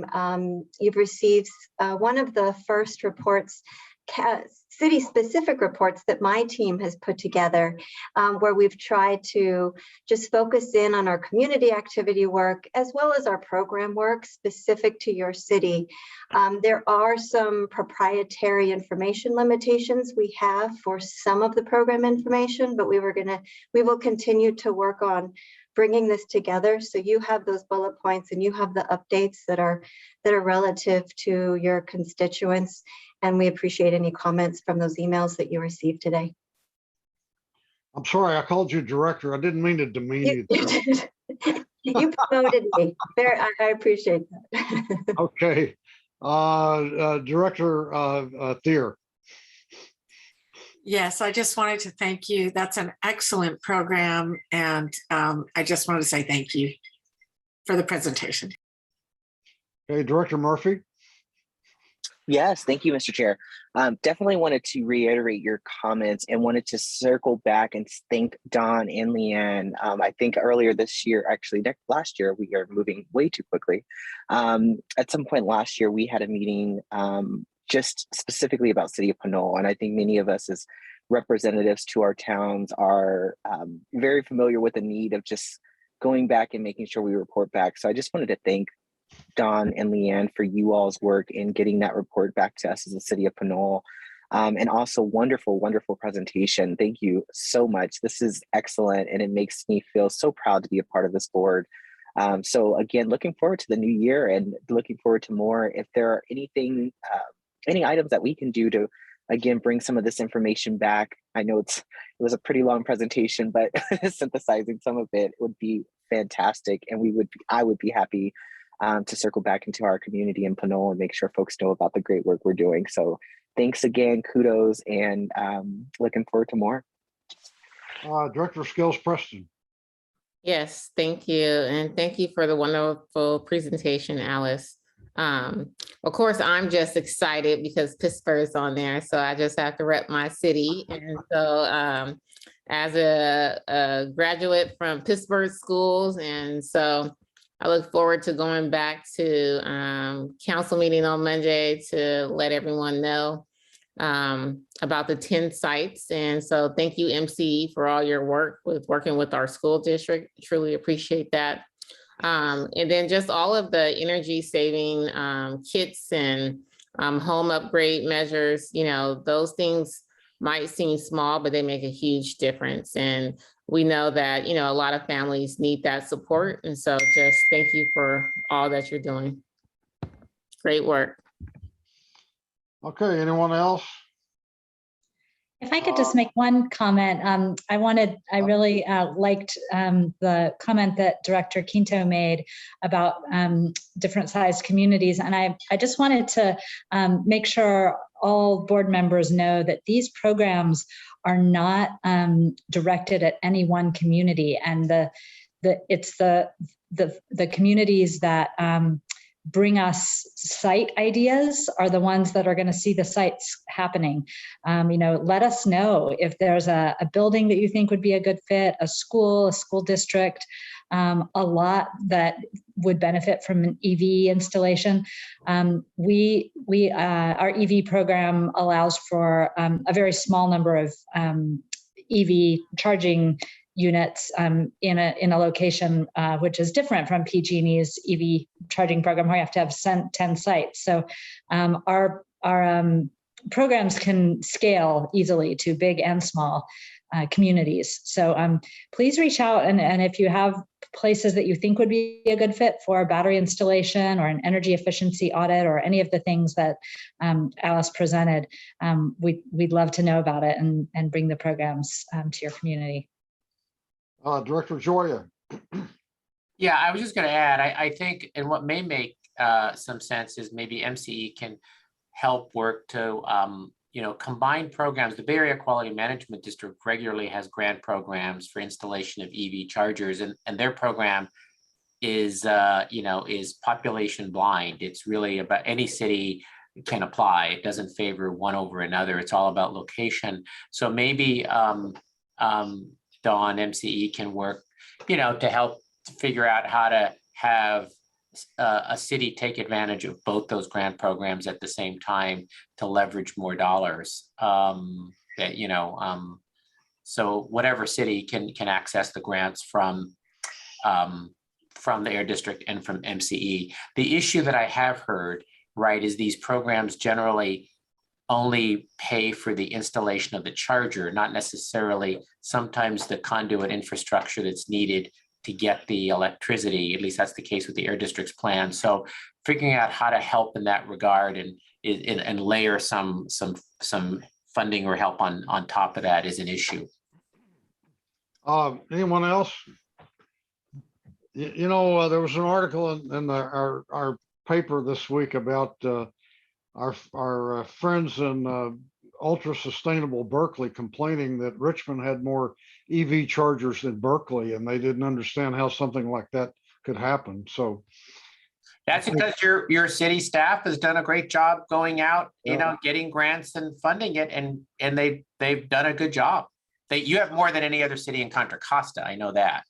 C: you've received one of the first reports, city specific reports that my team has put together, where we've tried to just focus in on our community activity work as well as our program work specific to your city. There are some proprietary information limitations we have for some of the program information, but we will continue to work on bringing this together so you have those bullet points and you have the updates that are relative to your constituents. And we appreciate any comments from those emails that you received today.
A: I'm sorry, I called you director. I didn't mean to demean you.
C: You promoted me. I appreciate that.
A: Okay. Director Thier.
Q: Yes, I just wanted to thank you. That's an excellent program. And I just wanted to say thank you for the presentation.
A: Okay, Director Murphy.
L: Yes, thank you, Mr. Chair. Definitely wanted to reiterate your comments and wanted to circle back and thank Don and Leanne. I think earlier this year, actually last year, we are moving way too quickly. At some point last year, we had a meeting just specifically about City of Pinole. And I think many of us as representatives to our towns are very familiar with the need of just going back and making sure we report back. So I just wanted to thank Don and Leanne for you all's work in getting that report back to us as a City of Pinole. And also wonderful, wonderful presentation. Thank you so much. This is excellent and it makes me feel so proud to be a part of this board. So again, looking forward to the new year and looking forward to more. If there are anything, any items that we can do to, again, bring some of this information back. I know it was a pretty long presentation, but synthesizing some of it would be fantastic. And I would be happy to circle back into our community in Pinole and make sure folks know about the great work we're doing. So thanks again, kudos, and looking forward to more.
A: Director of Skills, Preston.
O: Yes, thank you. And thank you for the wonderful presentation, Alice. Of course, I'm just excited because Pittsburgh's on there. So I just have to rep my city. And so as a graduate from Pittsburgh schools, and so I look forward to going back to council meeting on Monday to let everyone know about the 10 sites. And so thank you, MCE, for all your work with working with our school district. Truly appreciate that. And then just all of the energy saving kits and home upgrade measures, you know, those things might seem small, but they make a huge difference. And we know that, you know, a lot of families need that support. And so just thank you for all that you're doing. Great work.
A: Okay, anyone else?
S: If I could just make one comment, I really liked the comment that Director Quinto made about different sized communities. And I just wanted to make sure all board members know that these programs are not directed at any one community. And it's the communities that bring us site ideas are the ones that are going to see the sites happening. You know, let us know if there's a building that you think would be a good fit, a school district, a lot that would benefit from an EV installation. Our EV program allows for a very small number of EV charging units in a location which is different from PG&E's EV charging program, where you have to have 10 sites. So our programs can scale easily to big and small communities. So please reach out, and if you have places that you think would be a good fit for a battery installation or an energy efficiency audit or any of the things that Alice presented, we'd love to know about it and bring the programs to your community.
A: Director Joya.
N: Yeah, I was just going to add, I think, and what may make some sense is maybe MCE can help work to, you know, combine programs. The Bay Area Quality Management District regularly has grant programs for installation of EV chargers, and their program is, you know, is population blind. It's really about any city can apply. It doesn't favor one over another. It's all about location. So maybe Dawn, MCE can work, you know, to help figure out how to have a city take advantage of both those grant programs at the same time to leverage more dollars. That, you know, so whatever city can access the grants from the Air District and from MCE. The issue that I have heard, right, is these programs generally only pay for the installation of the charger, not necessarily sometimes the conduit infrastructure that's needed to get the electricity. At least that's the case with the Air District's plan. So figuring out how to help in that regard and layer some funding or help on top of that is an issue.
A: Anyone else? You know, there was an article in our paper this week about our friends in ultra sustainable Berkeley complaining that Richmond had more EV chargers than Berkeley, and they didn't understand how something like that could happen. So
N: That's because your city staff has done a great job going out, getting grants and funding it, and they've done a good job. You have more than any other city in Contra Costa. I know that.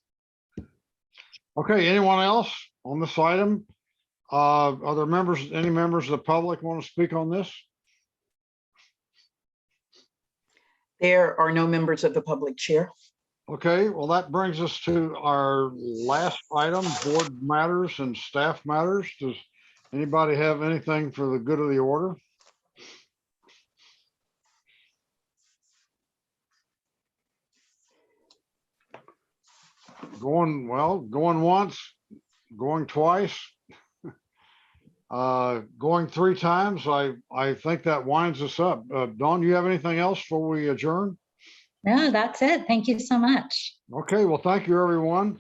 A: Okay, anyone else on this item? Are there any members of the public want to speak on this?
B: There are no members of the public, Chair.
A: Okay, well, that brings us to our last item, board matters and staff matters. Does anybody have anything for the good of the order? Going once, going twice, going 3 times. I think that winds us up. Dawn, do you have anything else before we adjourn?
S: No, that's it. Thank you so much.
A: Okay, well, thank you, everyone.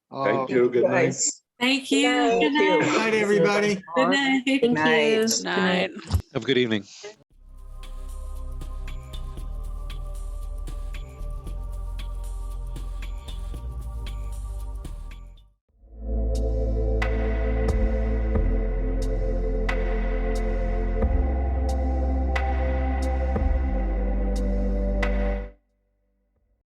H: Thank you. Good night.
Q: Thank you.
B: Good night.
Q: Good night, everybody. Good night.
B: Good night.
Q: Good night.
R: Have a good evening.